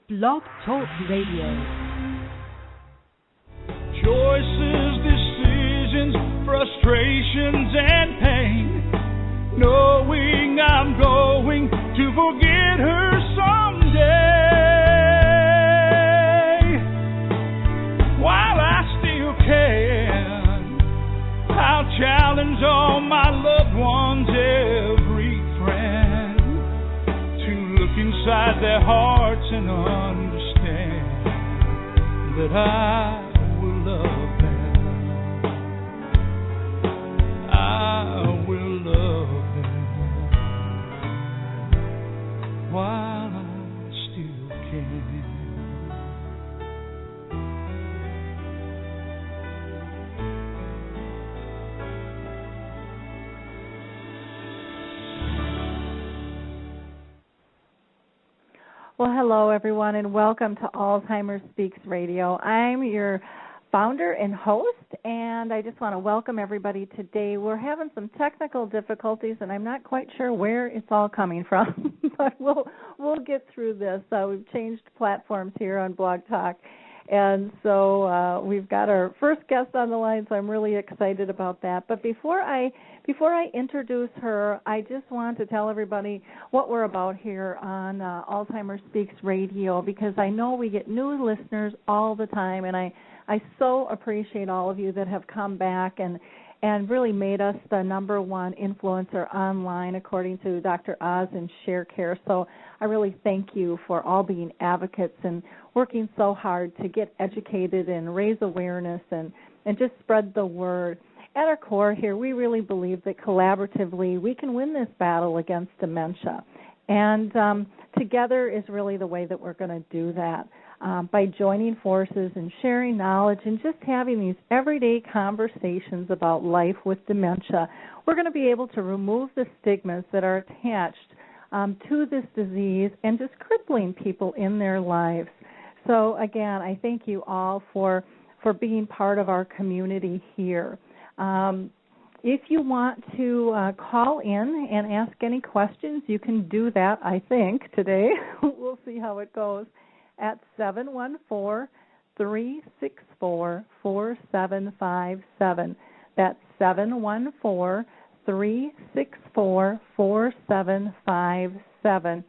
Blog Talk Radio. Choices, decisions, frustrations, and pain. Knowing I'm going to forget her someday. While I still can, I'll challenge all my loved ones, every friend, to look inside their hearts and understand that I will love them. I will love them while I still can. Well, hello, everyone, and welcome to Alzheimer Speaks Radio. I'm your founder and host, and I just want to welcome everybody today. We're having some technical difficulties, and I'm not quite sure where it's all coming from, but we'll get through this. We've changed platforms here on Blog Talk, and so we've got our first guest on the line, so I'm really excited about that. But before I introduce her, I just want to tell everybody what we're about here on Alzheimer Speaks Radio, because I know we get new listeners all the time, and I so appreciate all of you that have come back and really made us the number one influencer online, according to Dr. Oz and ShareCare. So I really thank you for all being advocates and working so hard to get educated and raise awareness and just spread the word. At our core here, we really believe that collaboratively we can win this battle against dementia. And together is really the way that we're going to do that, by joining forces and sharing knowledge and just having these everyday conversations about life with dementia. We're going to be able to remove the stigmas that are attached to this disease and just crippling people in their lives. So, again, I thank you all for being part of our community here. If you want to call in and ask any questions, you can do that, I think, today. We'll see how it goes at 714-364-4757. That's 714-364-4757.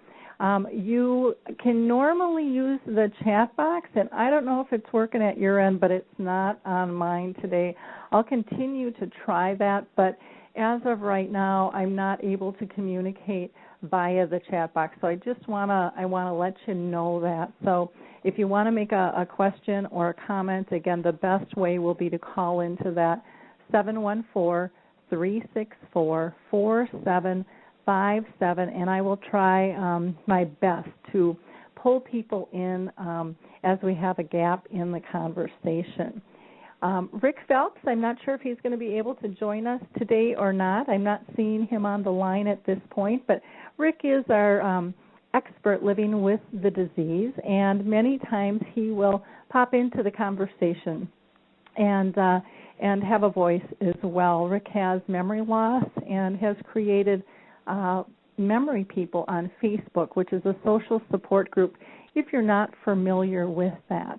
You can normally use the chat box, and I don't know if it's working at your end, but it's not on mine today. I'll continue to try that, but as of right now, I'm not able to communicate via the chat box. So I just want to let you know that. So if you want to make a question or a comment, again, the best way will be to call into that 714-364-4757, and I will try my best to pull people in as we have a gap in the conversation. Rick Phelps, I'm not sure if he's going to be able to join us today or not. I'm not seeing him on the line at this point, but Rick is our expert living with the disease, and many times he will pop into the conversation and have a voice as well. Rick has memory loss and has created Memory People on Facebook, which is a social support group, if you're not familiar with that.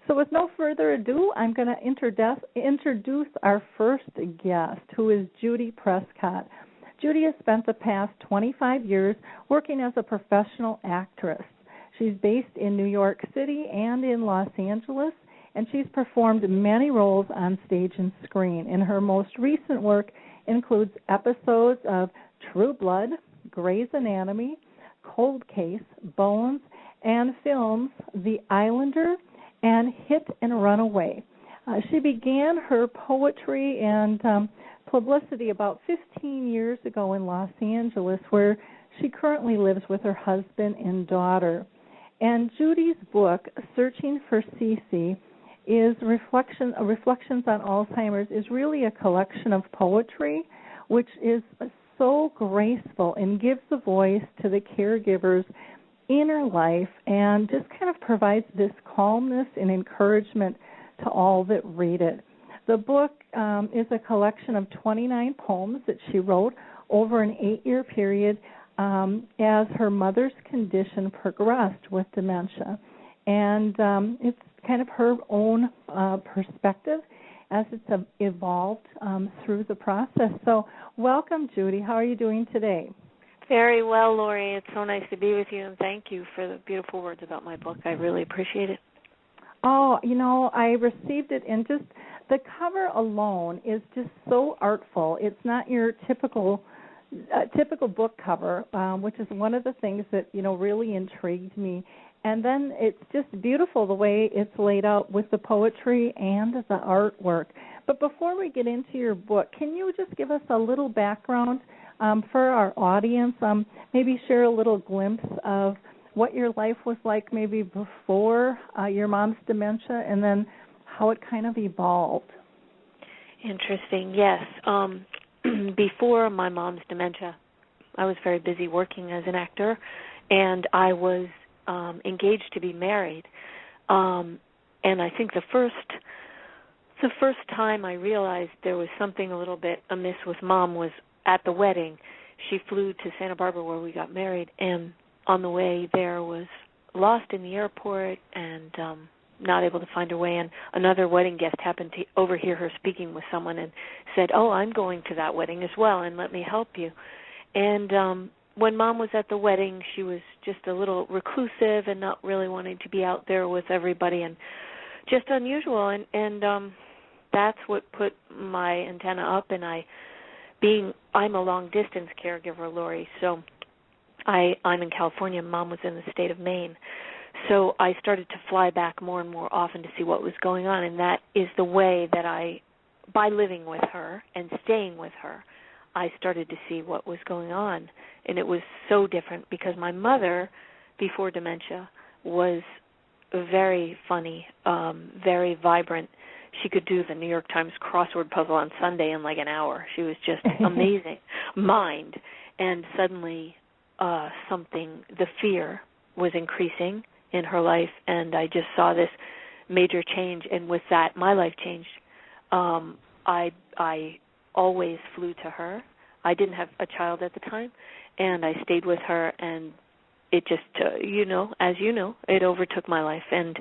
So with no further ado, I'm going to introduce our first guest, who is Judy Prescott. Judy has spent the past 25 years working as a professional actress. She's based in New York City and in Los Angeles, and she's performed many roles on stage and screen. And her most recent work includes episodes of True Blood, Grey's Anatomy, Cold Case, Bones, and films The Islander and Hit and Run Away. She began her poetry and publicity about 15 years ago in Los Angeles, where she currently lives with her husband and daughter. And Judy's book, Searching for Cecy, is Reflections on Alzheimer's, is really a collection of poetry, which is so graceful and gives a voice to the caregiver's inner life and just kind of provides this calmness and encouragement to all that read it. The book is a collection of 29 poems that she wrote over an 8-year period as her mother's condition progressed with dementia. and it's kind of her own perspective as it's evolved through the process. So welcome, Judy. How are you doing today? Very well, Lori. It's so nice to be with you, and thank you for the beautiful words about my book. I really appreciate it. Oh, I received it, and just the cover alone is just so artful. It's not your typical book cover, which is one of the things that, really intrigued me. And then it's just beautiful the way it's laid out with the poetry and the artwork. But before we get into your book, can you just give us a little background for our audience? Maybe share a little glimpse of what your life was like maybe before your mom's dementia, and then how it kind of evolved. Interesting, yes. Before my mom's dementia, I was very busy working as an actor, and I was engaged to be married. And I think the first time I realized there was something a little bit amiss with Mom was at the wedding. She flew to Santa Barbara where we got married, and on the way there was lost in the airport and not able to find her way. And another wedding guest happened to overhear her speaking with someone and said, "Oh, I'm going to that wedding as well, and let me help you." And when Mom was at the wedding, she was just a little reclusive and not really wanting to be out there with everybody, and just unusual. And that's what put my antenna up. And I'm a long-distance caregiver, Lori, so I'm in California. Mom was in the state of Maine. So I started to fly back more and more often to see what was going on, and that is the way that by living with her and staying with her, I started to see what was going on. And it was so different because my mother, before dementia, was very funny, very vibrant. She could do the New York Times crossword puzzle on Sunday in like an hour. She was just amazing mind. And suddenly the fear was increasing in her life, and I just saw this major change. And with that, my life changed. I always flew to her. I didn't have a child at the time, and I stayed with her, and it just, as you know, it overtook my life. And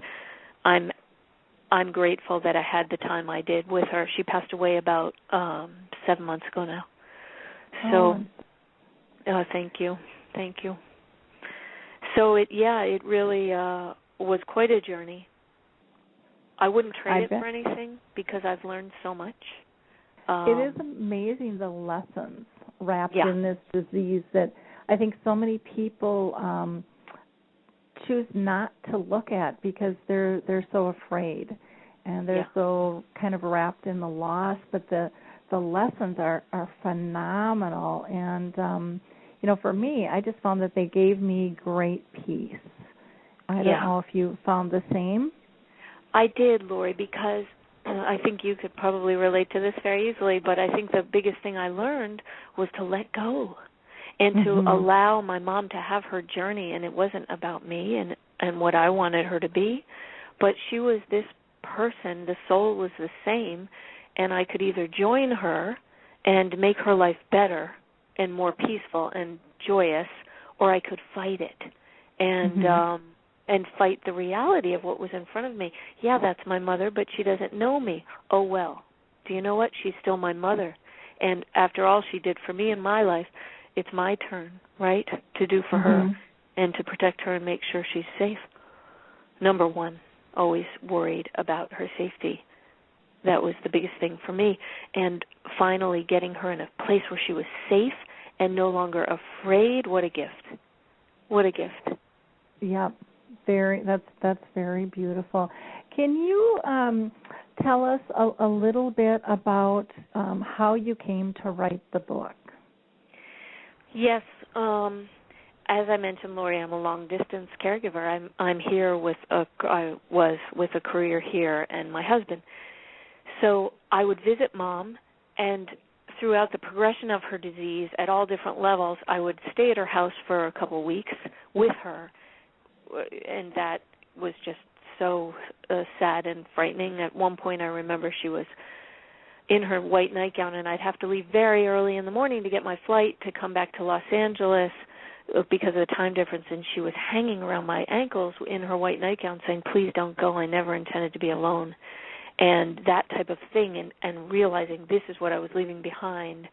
I'm grateful that I had the time I did with her. She passed away about 7 months ago now. So, thank you. So it really was quite a journey. I wouldn't trade it for anything because I've learned so much. It is amazing the lessons wrapped in this disease that I think so many people choose not to look at because they're so afraid and they're so kind of wrapped in the loss. But the lessons are phenomenal. And for me, I just found that they gave me great peace. I don't know if you found the same. I did, Lori, because I think you could probably relate to this very easily, but I think the biggest thing I learned was to let go and to allow my mom to have her journey. And it wasn't about me and what I wanted her to be, but she was this person. The soul was the same, and I could either join her and make her life better and more peaceful and joyous, or I could fight it and fight the reality of what was in front of me. Yeah, that's my mother, but she doesn't know me. Oh, well, do you know what? She's still my mother. And after all she did for me in my life, it's my turn, right, to do for her and to protect her and make sure she's safe. Number one, always worried about her safety. That was the biggest thing for me. And finally getting her in a place where she was safe and no longer afraid. What a gift. What a gift. Yeah, that's very beautiful. Can you tell us a little bit about how you came to write the book? Yes. As I mentioned, Lori, I'm a long-distance caregiver. I'm here I was with a career here and my husband. So I would visit Mom, and throughout the progression of her disease at all different levels, I would stay at her house for a couple of weeks with her, and that was just so sad and frightening. At one point, I remember she was in her white nightgown, and I'd have to leave very early in the morning to get my flight to come back to Los Angeles because of the time difference, and she was hanging around my ankles in her white nightgown saying, "Please don't go. I never intended to be alone." And that type of thing, and realizing this is what I was leaving behind,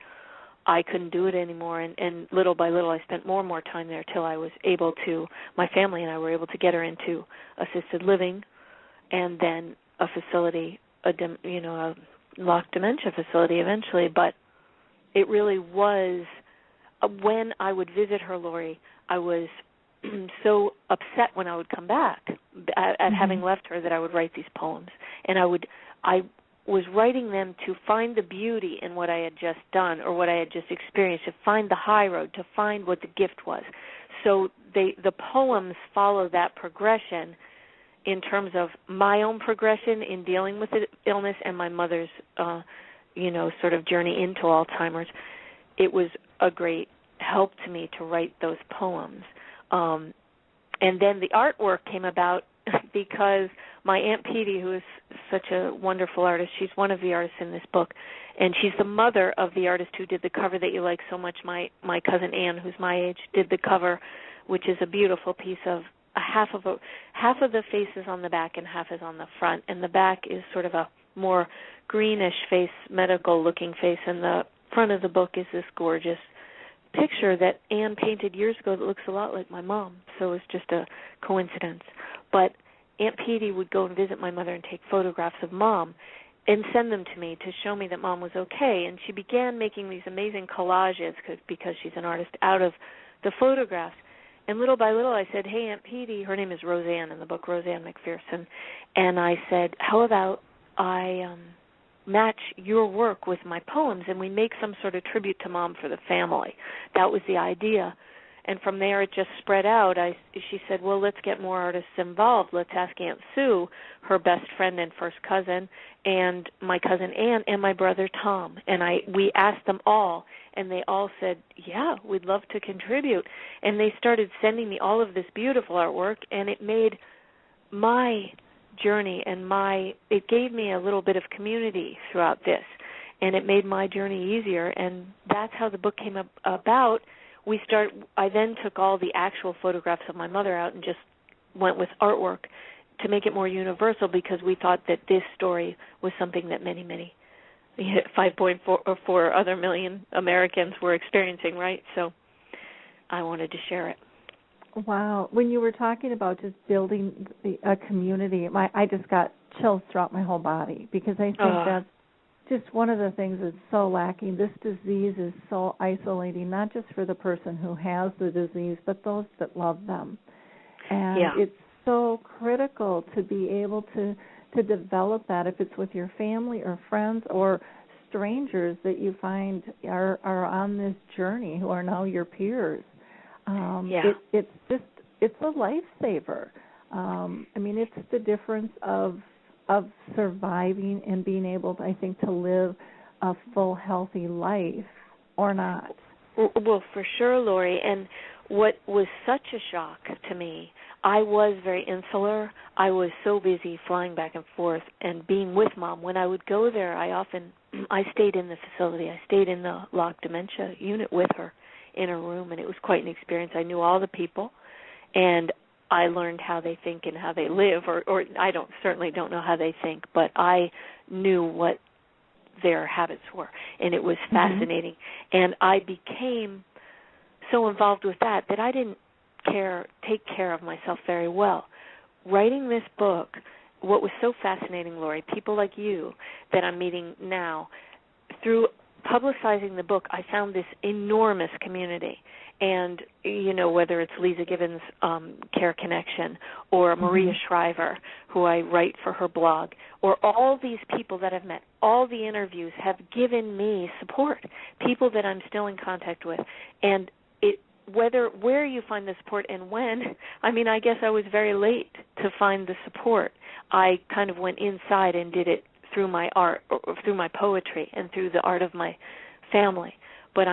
I couldn't do it anymore. And little by little, I spent more and more time there till I was able to, my family and I were able to get her into assisted living and then a facility, a locked dementia facility eventually. But it really was, when I would visit her, Lori, I was so upset when I would come back at having left her that I would write these poems. And I was writing them to find the beauty in what I had just done or what I had just experienced, to find the high road, to find what the gift was. So the poems follow that progression in terms of my own progression in dealing with the illness and my mother's, sort of journey into Alzheimer's. It was a great help to me to write those poems. And then the artwork came about because my Aunt Petey, who is such a wonderful artist, she's one of the artists in this book, and she's the mother of the artist who did the cover that you like so much. My cousin Ann, who's my age, did the cover, which is a beautiful piece of half of the face is on the back and half is on the front, and the back is sort of a more greenish face, medical-looking face, and the front of the book is this gorgeous picture that Anne painted years ago that looks a lot like my mom, so it's just a coincidence. But Aunt Petey would go and visit my mother and take photographs of Mom and send them to me to show me that Mom was okay, and she began making these amazing collages because she's an artist out of the photographs. And little by little I said, "Hey, Aunt Petey," her name is Roseanne in the book, Roseanne McPherson, and I said, "How about I match your work with my poems and we make some sort of tribute to Mom for the family?" That was the idea. And from there it just spread out. She said, "Well, let's get more artists involved. Let's ask Aunt Sue, her best friend and first cousin, and my cousin Ann, and my brother Tom." And we asked them all, and they all said, "Yeah, we'd love to contribute." And they started sending me all of this beautiful artwork, and it made my journey it gave me a little bit of community throughout this, and it made my journey easier. And that's how the book came about. I then took all the actual photographs of my mother out and just went with artwork to make it more universal, because we thought that this story was something that many, 5.4 other million Americans were experiencing, right? So I wanted to share it. Wow. When you were talking about just building a community, I just got chills throughout my whole body, because I think that's just one of the things that's so lacking. This disease is so isolating, not just for the person who has the disease, but those that love them. And it's so critical to be able to develop that, if it's with your family or friends or strangers that you find are on this journey who are now your peers. It's a lifesaver. It's the difference of surviving and being able, I think, to live a full, healthy life or not. Well, for sure, Lori. And what was such a shock to me, I was very insular. I was so busy flying back and forth and being with Mom. When I would go there, I stayed in the facility. I stayed in the locked dementia unit with her in a room, and it was quite an experience. I knew all the people, and I learned how they think and how they live, or I certainly don't know how they think, but I knew what their habits were, and it was fascinating. And I became so involved with that I didn't take care of myself very well. Writing this book, what was so fascinating, Lori, people like you that I'm meeting now, through publicizing the book, I found this enormous community. And, whether it's Lisa Gibbons' Care Connection or Maria Shriver, who I write for her blog, or all these people that I've met, all the interviews have given me support, people that I'm still in contact with. And where you find the support and when, I guess I was very late to find the support. I kind of went inside and did it through my art, or through my poetry, and through the art of my family. But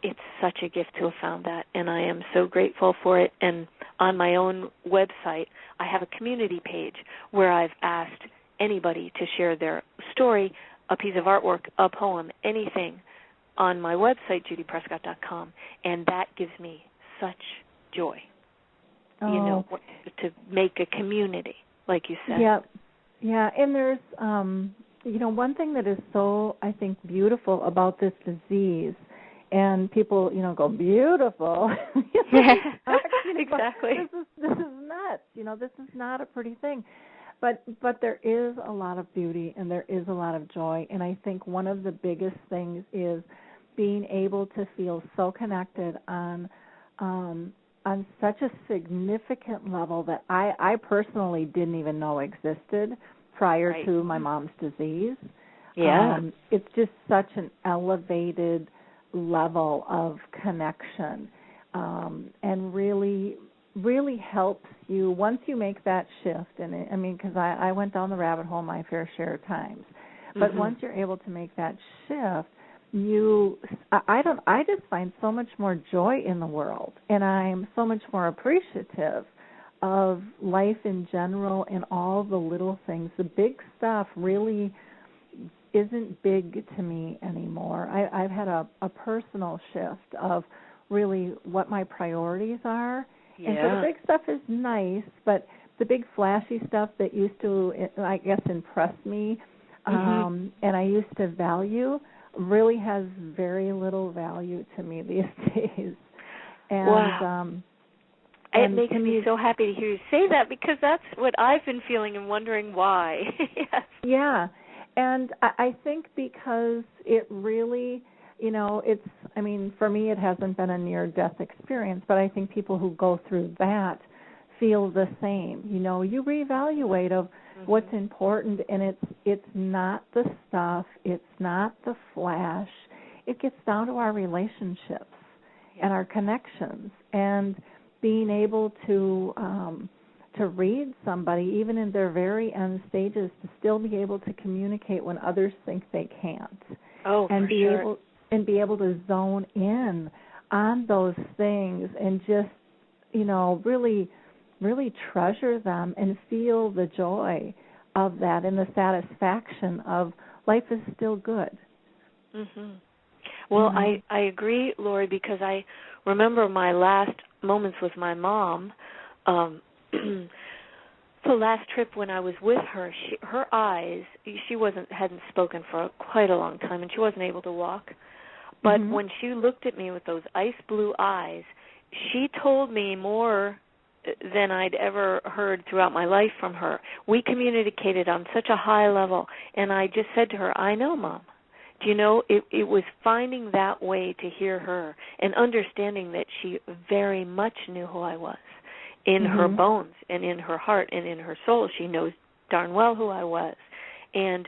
it's such a gift to have found that, and I am so grateful for it. And on my own website, I have a community page where I've asked anybody to share their story, a piece of artwork, a poem, anything, on my website, judyprescott.com, and that gives me such joy. Oh. To make a community, like you said. Yeah, and there's, one thing that is so, I think, beautiful about this disease, and people, go, beautiful. Exactly. This is nuts. This is not a pretty thing. But there is a lot of beauty and there is a lot of joy, and I think one of the biggest things is being able to feel so connected on such a significant level that I personally didn't even know existed prior to my mom's disease. Yeah. It's just such an elevated level of connection, and really helps you once you make that shift. And because I went down the rabbit hole my fair share of times, but once you're able to make that shift, I just find so much more joy in the world, and I'm so much more appreciative of life in general and all the little things. The big stuff really isn't big to me anymore. I've had a personal shift of really what my priorities are. Yeah. And so the big stuff is nice, but the big flashy stuff that used to, I guess, impress me and I used to value really has very little value to me these days. And, wow. It makes me so happy to hear you say that, because that's what I've been feeling and wondering why. Yes. Yeah. And I think because it really, for me it hasn't been a near-death experience, but I think people who go through that feel the same. You reevaluate of what's important, and it's not the stuff, it's not the flash. It gets down to our relationships and our connections, and being able to read somebody, even in their very end stages, to still be able to communicate when others think they can't. Oh, and for sure. Be able to zone in on those things and just, really treasure them and feel the joy of that and the satisfaction of life is still good. Well, I agree, Lori, because I remember my last moments with my mom. The last trip when I was with her, her eyes, she hadn't spoken for quite a long time, and she wasn't able to walk. But when she looked at me with those ice blue eyes, she told me more than I'd ever heard throughout my life from her. We communicated on such a high level, and I just said to her, I know, Mom. Do you know, it was finding that way to hear her and understanding that she very much knew who I was. In her bones and in her heart and in her soul, she knows darn well who I was. And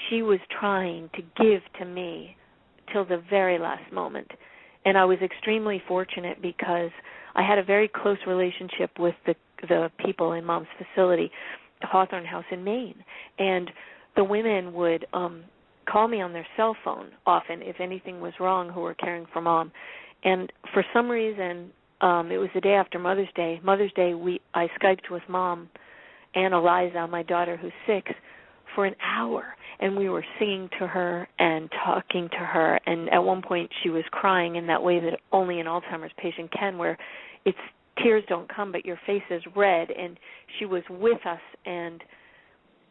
she was trying to give to me till the very last moment. And I was extremely fortunate because I had a very close relationship with the people in Mom's facility, Hawthorne House in Maine. And the women would call me on their cell phone often if anything was wrong, who were caring for Mom. And for some reason, it was the day after Mother's Day. Mother's Day, I Skyped with Mom and Eliza, my daughter who's 6, for an hour. And we were singing to her and talking to her. And at one point she was crying in that way that only an Alzheimer's patient can, where tears don't come, but your face is red. And she was with us. And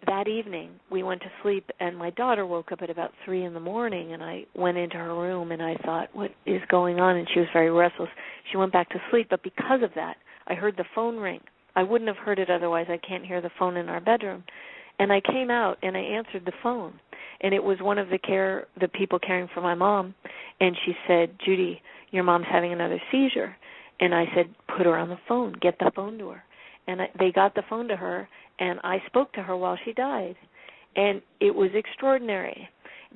that evening we went to sleep, and my daughter woke up at about 3 in the morning, and I went into her room and I thought, what is going on? And she was very restless. She went back to sleep, but because of that, I heard the phone ring. I wouldn't have heard it otherwise. I can't hear the phone in our bedroom. And I came out and I answered the phone, and it was one of the people caring for my mom, and she said, Judy, your mom's having another seizure. And I said, put her on the phone, get the phone to her. And they got the phone to her, and I spoke to her while she died. And it was extraordinary.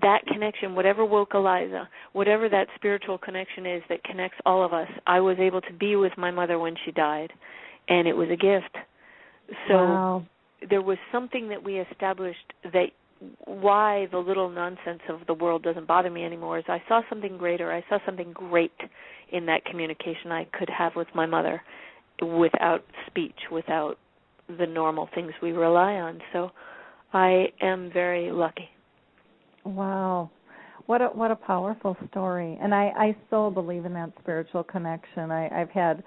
That connection, whatever woke Eliza, whatever that spiritual connection is that connects all of us, I was able to be with my mother when she died, and it was a gift. So wow. There was something that we established that why the little nonsense of the world doesn't bother me anymore is I saw something greater. I saw something great in that communication I could have with my mother without speech, without the normal things we rely on. So I am very lucky. Wow. What a powerful story. And I so believe in that spiritual connection. I've had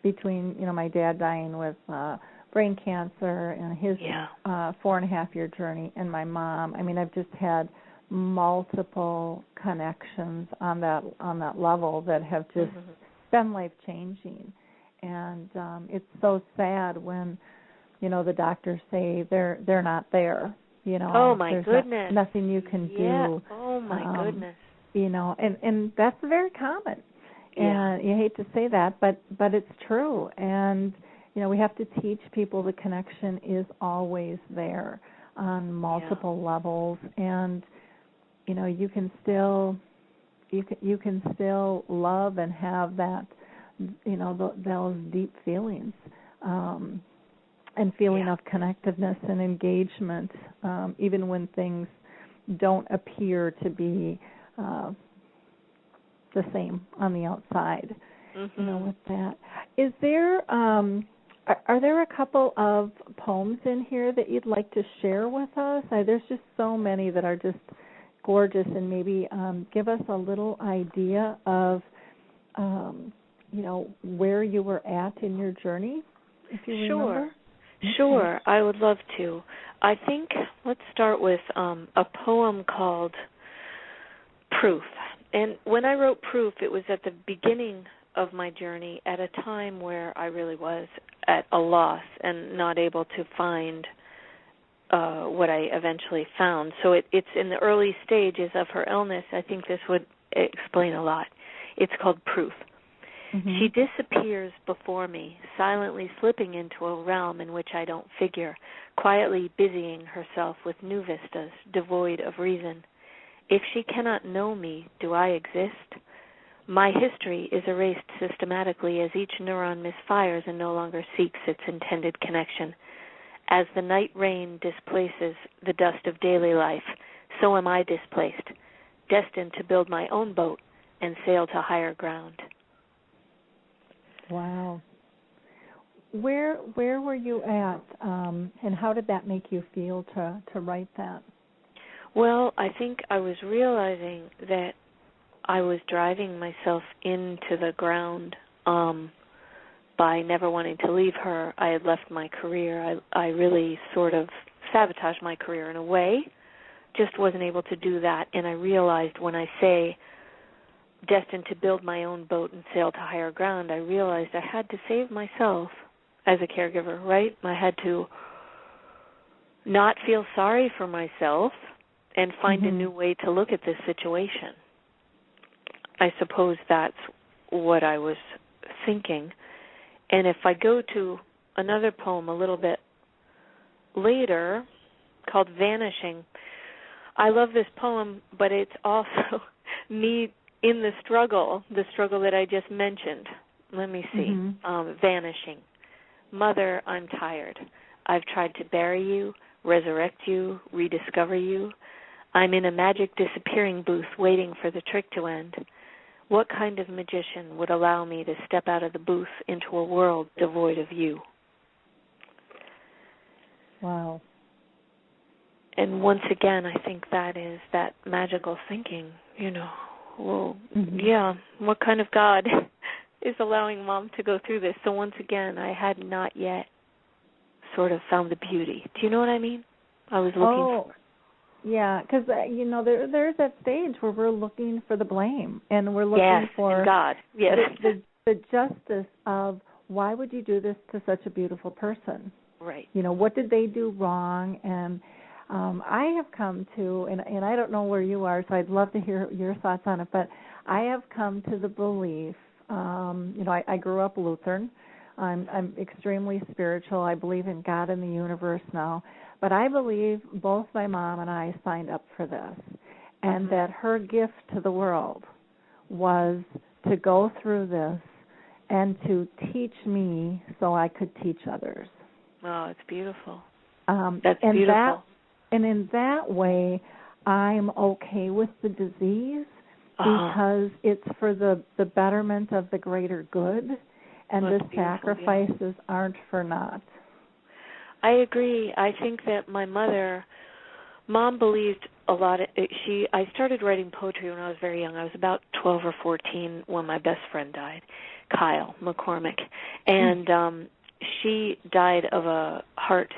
between, my dad dying with brain cancer and his 4.5-year journey, and my mom. I mean, I've just had multiple connections on that level that have just been life-changing. And it's so sad when, the doctors say they're not there. Oh, my goodness. Nothing you can do. Oh, my goodness. And that's very common. Yeah. And you hate to say that, but it's true. And, we have to teach people the connection is always there on multiple levels. And, you can still love and have that, those deep feelings and feeling of connectiveness and engagement, even when things don't appear to be the same on the outside. With that, is there are there a couple of poems in here that you'd like to share with us? There's just so many that are just gorgeous, and maybe give us a little idea of where you were at in your journey, if you remember. Sure, I would love to. I think let's start with a poem called Proof. And when I wrote Proof, it was at the beginning of my journey, at a time where I really was at a loss and not able to find what I eventually found. So it's in the early stages of her illness. I think this would explain a lot. It's called Proof. She disappears before me, silently slipping into a realm in which I don't figure, quietly busying herself with new vistas, devoid of reason. If she cannot know me, do I exist? My history is erased systematically as each neuron misfires and no longer seeks its intended connection. As the night rain displaces the dust of daily life, so am I displaced, destined to build my own boat and sail to higher ground. Wow. Where were you at, and how did that make you feel to write that? Well, I think I was realizing that I was driving myself into the ground by never wanting to leave her. I had left my career. I really sort of sabotaged my career in a way, just wasn't able to do that. And I realized when I say destined to build my own boat and sail to higher ground, I realized I had to save myself as a caregiver, right? I had to not feel sorry for myself and find a new way to look at this situation. I suppose that's what I was thinking. And if I go to another poem a little bit later called Vanishing, I love this poem, but it's also me in the struggle that I just mentioned. Let me see. Vanishing. Mother, I'm tired. I've tried to bury you, resurrect you, rediscover you. I'm in a magic disappearing booth waiting for the trick to end. What kind of magician would allow me to step out of the booth into a world devoid of you? Wow. And once again, I think that is that magical thinking, well, what kind of God is allowing Mom to go through this? So once again, I had not yet sort of found the beauty. Do you know what I mean? I was looking for. Yeah, because, there's that stage where we're looking for the blame, and we're looking for God. Yes. the justice of why would you do this to such a beautiful person? Right. What did they do wrong? And I have come to, and I don't know where you are, so I'd love to hear your thoughts on it, but I have come to the belief, I grew up Lutheran. I'm extremely spiritual. I believe in God and the universe now. But I believe both my mom and I signed up for this, and that her gift to the world was to go through this and to teach me so I could teach others. Oh, it's beautiful. That's beautiful. And in that way, I'm okay with the disease because it's for the betterment of the greater good, and the sacrifices aren't for naught. I agree. I think that my Mom believed a lot. I started writing poetry when I was very young. I was about 12 or 14 when my best friend died. Kyle McCormick, and she died of a heart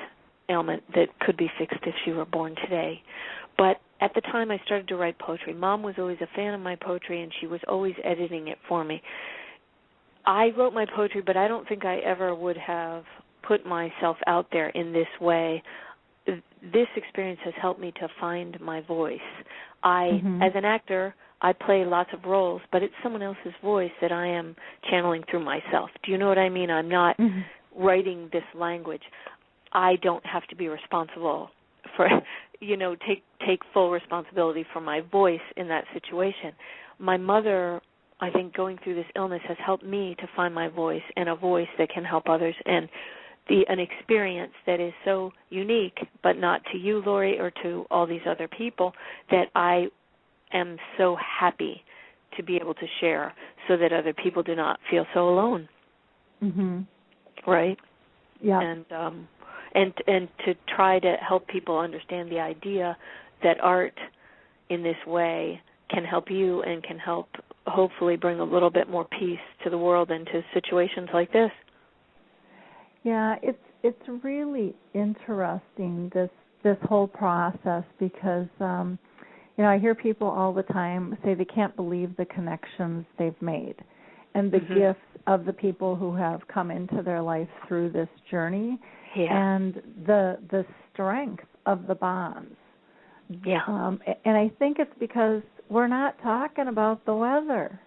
ailment that could be fixed if she were born today. But at the time I started to write poetry, Mom was always a fan of my poetry, and she was always editing it for me. I wrote my poetry, but I don't think I ever would have put myself out there in this way. This experience has helped me to find my voice. As an actor, I play lots of roles, but it's someone else's voice that I am channeling through myself. Do you know what I mean? I'm not writing this language. I don't have to be responsible for, take full responsibility for my voice in that situation. My mother, I think, going through this illness has helped me to find my voice, and a voice that can help others, and an experience that is so unique, but not to you, Lori, or to all these other people, that I am so happy to be able to share so that other people do not feel so alone. Right? Yeah. And to try to help people understand the idea that art in this way can help you and can help hopefully bring a little bit more peace to the world and to situations like this. Yeah, it's really interesting, this whole process, because I hear people all the time say they can't believe the connections they've made and the gifts of the people who have come into their life through this journey, and the strength of the bonds. And I think it's because we're not talking about the weather.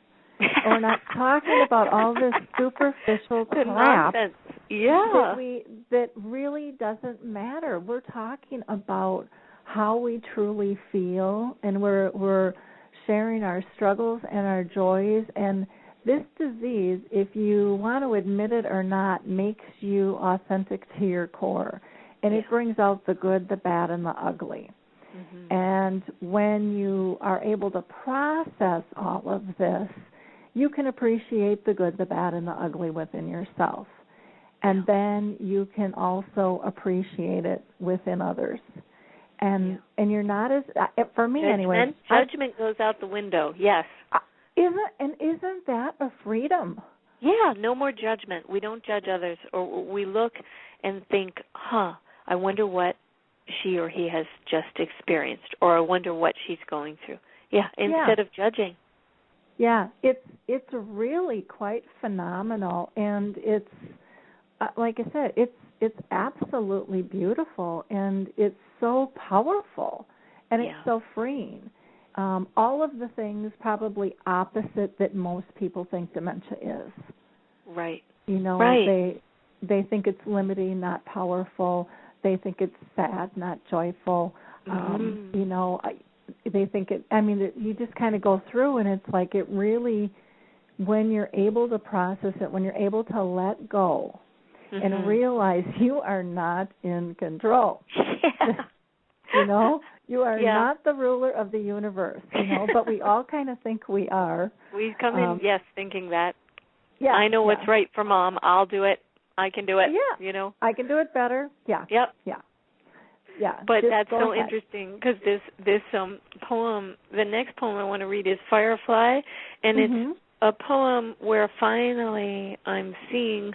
We're not talking about all this superficial crap that really doesn't matter. We're talking about how we truly feel, and we're sharing our struggles and our joys. And this disease, if you want to admit it or not, makes you authentic to your core, and it brings out the good, the bad, and the ugly. And when you are able to process all of this, you can appreciate the good, the bad, and the ugly within yourself. And then you can also appreciate it within others. And you're not as, for me anyway. Judgment goes out the window, yes. Isn't that a freedom? Yeah, no more judgment. We don't judge others, or we look and think, I wonder what she or he has just experienced, or I wonder what she's going through. Instead of judging. Yeah, it's really quite phenomenal, and it's like I said, it's absolutely beautiful, and it's so powerful, and it's so freeing. All of the things probably opposite that most people think dementia is. Right. They think it's limiting, not powerful. They think it's sad, not joyful. They think it, you just kind of go through, and it's like it really, when you're able to process it, when you're able to let go and realize you are not in control. You are not the ruler of the universe, but we all kind of think we are. We come in, thinking that. I know what's right for Mom. I'll do it. I can do it. I can do it better. But that's so interesting, because this poem, the next poem I want to read is Firefly, and it's a poem where finally I'm seeing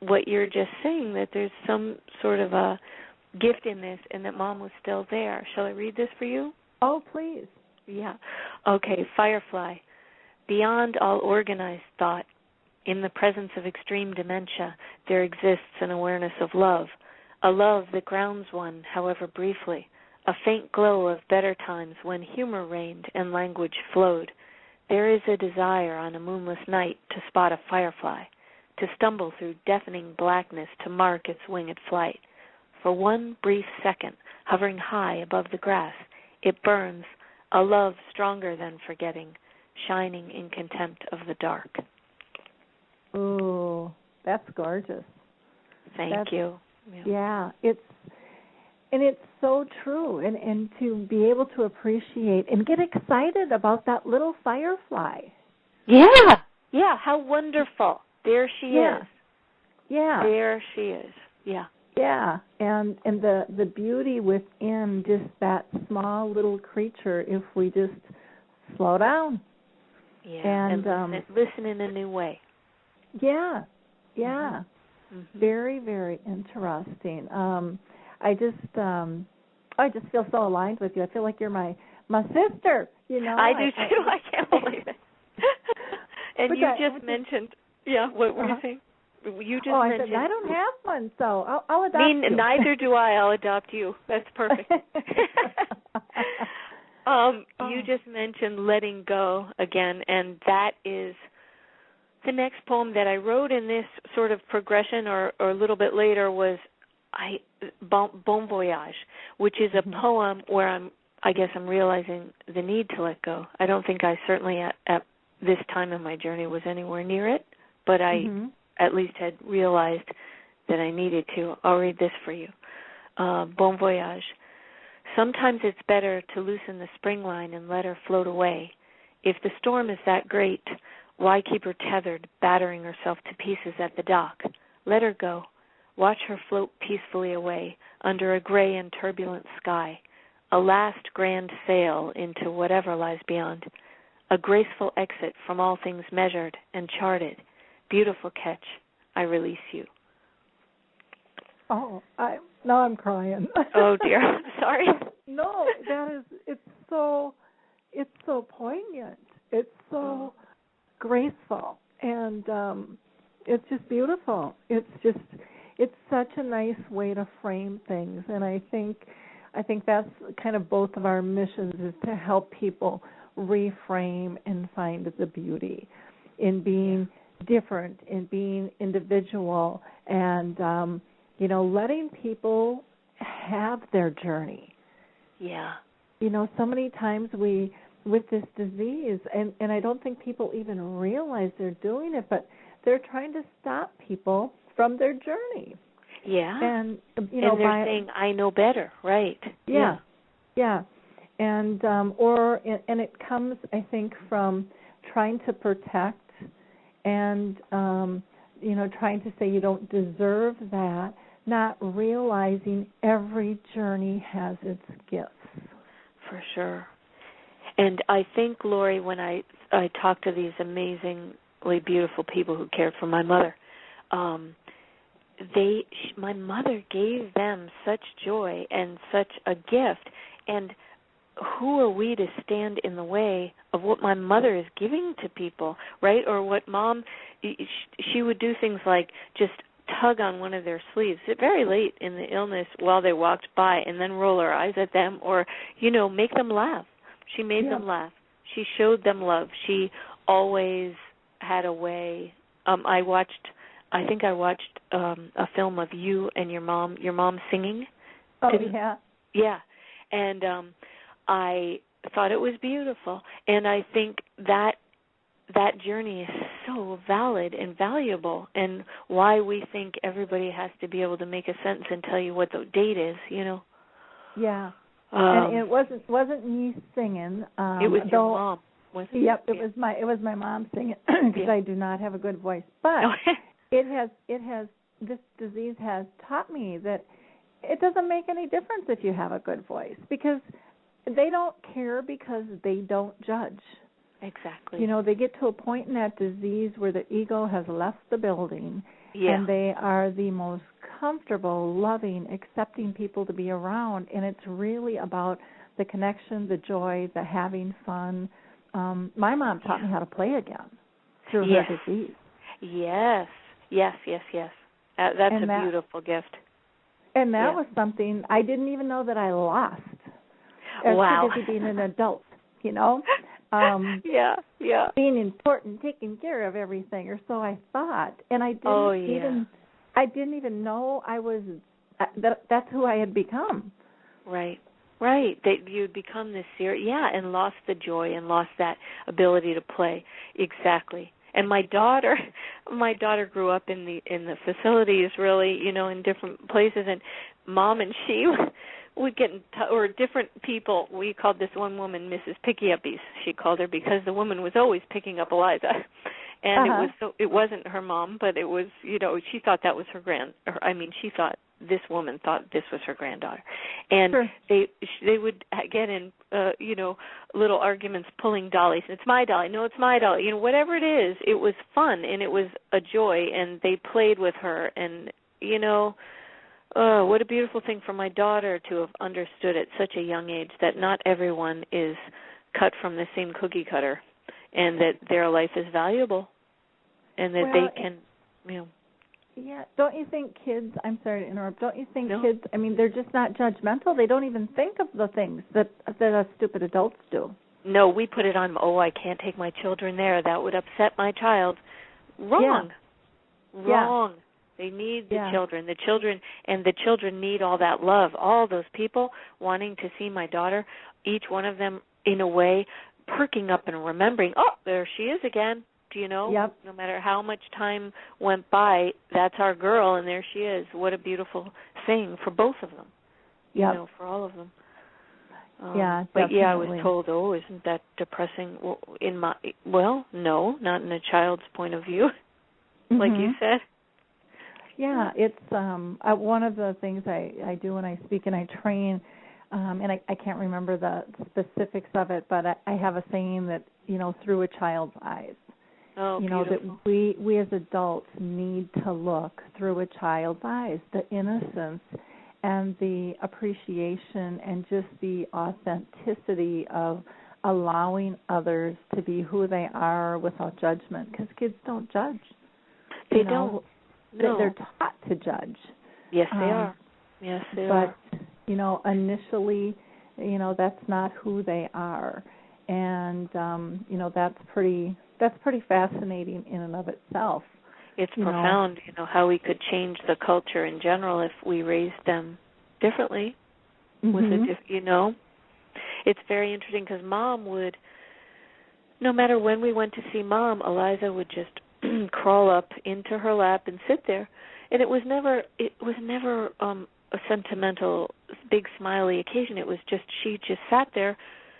what you're just saying, that there's some sort of a gift in this, and that Mom was still there. Shall I read this for you? Oh, please. Yeah. Okay, Firefly. Beyond all organized thought, in the presence of extreme dementia, there exists an awareness of love, a love that grounds one, however briefly, a faint glow of better times when humor reigned and language flowed. There is a desire on a moonless night to spot a firefly, to stumble through deafening blackness to mark its winged flight. For one brief second, hovering high above the grass, it burns, a love stronger than forgetting, shining in contempt of the dark. Ooh, that's gorgeous. Thank you. Yeah, it's so true, and to be able to appreciate and get excited about that little firefly. Yeah, how wonderful. There she is. Yeah. There she is. Yeah. Yeah, and the beauty within just that small little creature, if we just slow down. Yeah, and listen in a new way. Yeah. Very, very interesting. I just feel so aligned with you. I feel like you're my sister. You know. I do too. I can't believe it. And you just mentioned, what were you saying? You just mentioned. I said I don't have one, so I'll adopt you. Neither do I. I'll adopt you. That's perfect. You just mentioned letting go again, and that is the next poem that I wrote in this sort of progression, or a little bit later, was Bon Voyage, which is a poem where I guess I'm realizing the need to let go. I don't think I certainly at this time in my journey was anywhere near it, but I at least had realized that I needed to. I'll read this for you. Bon Voyage. Sometimes it's better to loosen the spring line and let her float away. If the storm is that great, why keep her tethered, battering herself to pieces at the dock? Let her go. Watch her float peacefully away under a gray and turbulent sky, a last grand sail into whatever lies beyond, a graceful exit from all things measured and charted. Beautiful catch. I release you. Oh, now I'm crying. Oh dear, I'm sorry. No, it's so poignant. It's so graceful, and it's just beautiful. It's such a nice way to frame things, and I think that's kind of both of our missions, is to help people reframe and find the beauty in being different, in being individual, and letting people have their journey. Yeah. So many times with this disease, and I don't think people even realize they're doing it, but they're trying to stop people from their journey. Yeah. And they're saying, I know better, right? Yeah. And it comes, I think, from trying to protect and trying to say you don't deserve that, not realizing every journey has its gifts. For sure. And I think, Lori, when I talk to these amazingly beautiful people who cared for my mother, my mother gave them such joy and such a gift. And who are we to stand in the way of what my mother is giving to people, right? Or what Mom, she would do things like just tug on one of their sleeves very late in the illness while they walked by, and then roll her eyes at them, or make them laugh. She made them laugh. She showed them love. She always had a way. I think I watched a film of you and your mom singing. Oh, yeah. Yeah. And I thought it was beautiful. And I think that journey is so valid and valuable, and why we think everybody has to be able to make a sentence and tell you what the date is, Yeah. And it wasn't me singing. It was your mom. Yep, it was my mom singing, because I do not have a good voice. But this disease has taught me that it doesn't make any difference if you have a good voice, because they don't care, because they don't judge. Exactly. They get to a point in that disease where the ego has left the building, and they are the most comfortable, loving, accepting people to be around, and it's really about the connection, the joy, the having fun. My mom taught me how to play again through her disease. Yes. That's a beautiful gift. And that was something I didn't even know that I lost. I was too busy being an adult, being important, taking care of everything, or so I thought. And I didn't even know I was that's who I had become. Right. That you'd become this and lost the joy and lost that ability to play. Exactly. And my daughter grew up in the facilities, really, in different places, and Mom and she would get or different people. We called this one woman Mrs. Picky-Uppies. She called her, because the woman was always picking up Eliza, and it wasn't her mom, but it was, she thought that was she thought this woman thought this was her granddaughter. And sure. they would get in, little arguments pulling dollies. It's my dolly. No, it's my dolly. Whatever it is, it was fun and it was a joy, and they played with her. And, what a beautiful thing for my daughter to have understood at such a young age that not everyone is cut from the same cookie cutter, and that their life is valuable, and that they can, Yeah, don't you think kids, I'm sorry to interrupt, don't you think kids, they're just not judgmental. They don't even think of the things that us stupid adults do. No, we put it on, I can't take my children there. That would upset my child. Wrong. Yeah. Wrong. They need the children. The children need all that love. All those people wanting to see my daughter, each one of them, in a way, perking up and remembering, there she is again. Yep. No matter how much time went by, that's our girl, and there she is. What a beautiful thing for both of them. For all of them. Yeah, but definitely. I was told, isn't that depressing? No, not in a child's point of view, like you said. Yeah, it's one of the things I do when I speak and I train, and I can't remember the specifics of it, but I have a saying that, through a child's eyes. Oh, beautiful. That we as adults need to look through a child's eyes, the innocence and the appreciation and just the authenticity of allowing others to be who they are without judgment, because kids don't judge. They don't. No. They're taught to judge. Yes, they are. Yes, they are. But, initially, that's not who they are. And, that's pretty fascinating in and of itself. It's profound, how we could change the culture in general if we raised them differently. It's very interesting because Mom would, no matter when we went to see Mom, Eliza would just crawl up into her lap and sit there, and it was never a sentimental, big smiley occasion. It was just she just sat there,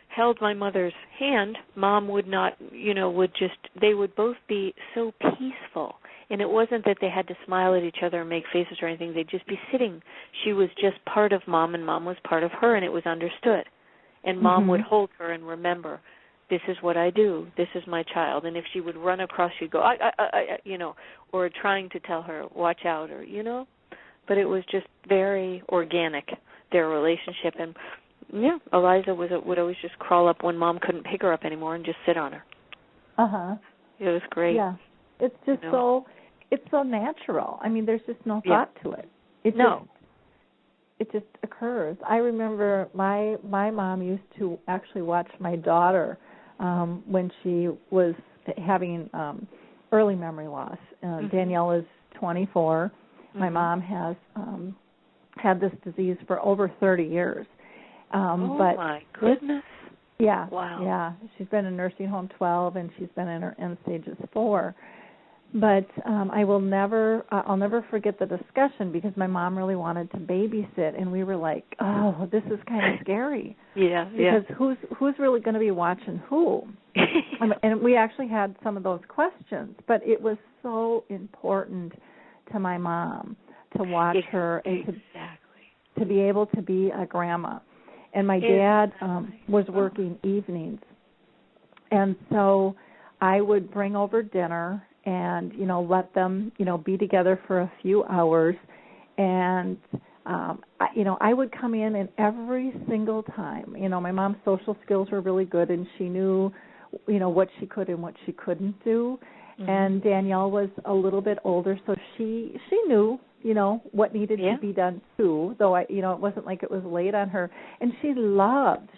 held my mother's hand. Mom would not, they would both be so peaceful. And it wasn't that they had to smile at each other and make faces or anything. They'd just be sitting. She was just part of Mom, and Mom was part of her, and it was understood. And Mom would hold her and remember, this is what I do. This is my child. And if she would run across, she'd go, or trying to tell her, watch out, or, But it was just very organic, their relationship. And, Eliza would always just crawl up when Mom couldn't pick her up anymore and just sit on her. Uh-huh. It was great. Yeah. It's just it's so natural. There's just no thought to it. It just occurs. I remember my mom used to actually watch my daughter when she was having early memory loss. Danielle is 24. My mom has had this disease for over 30 years. But my goodness. Yeah. Wow. Yeah. She's been in nursing home 12, and she's been in her end stages 4. But I'll never forget the discussion, because my mom really wanted to babysit, and we were like, oh, this is kind of scary. Because who's really going to be watching who? And we actually had some of those questions, but it was so important to my mom to watch her and to be able to be a grandma. And my dad was working evenings, and so I would bring over dinner and, let them, be together for a few hours. And, I would come in, and every single time, my mom's social skills were really good, and she knew, what she could and what she couldn't do. And Danielle was a little bit older, so she knew, what needed to be done too, though it wasn't like it was laid on her. And she loved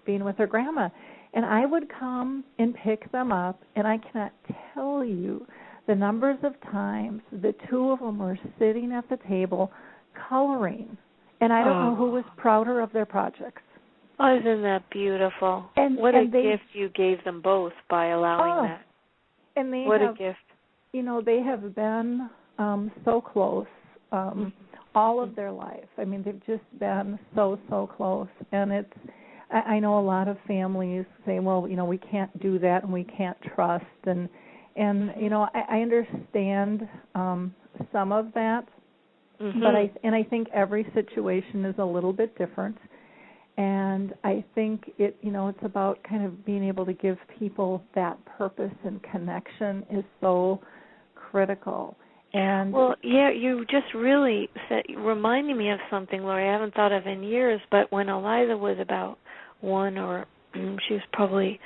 being with her grandma. And I would come and pick them up, and I cannot tell you the numbers of times the two of them were sitting at the table coloring. And I don't know who was prouder of their projects. Oh, isn't that beautiful? What a gift you gave them both by allowing that. And a gift. They have been so close all of their life. They've just been so close. And I know a lot of families say, well, we can't do that and we can't trust. And I understand some of that. But I think every situation is a little bit different. And I think it's about kind of being able to give people that purpose and connection is so critical. And you just really reminded me of something, Lori, I haven't thought of in years, but when Eliza was about 1 or she was probably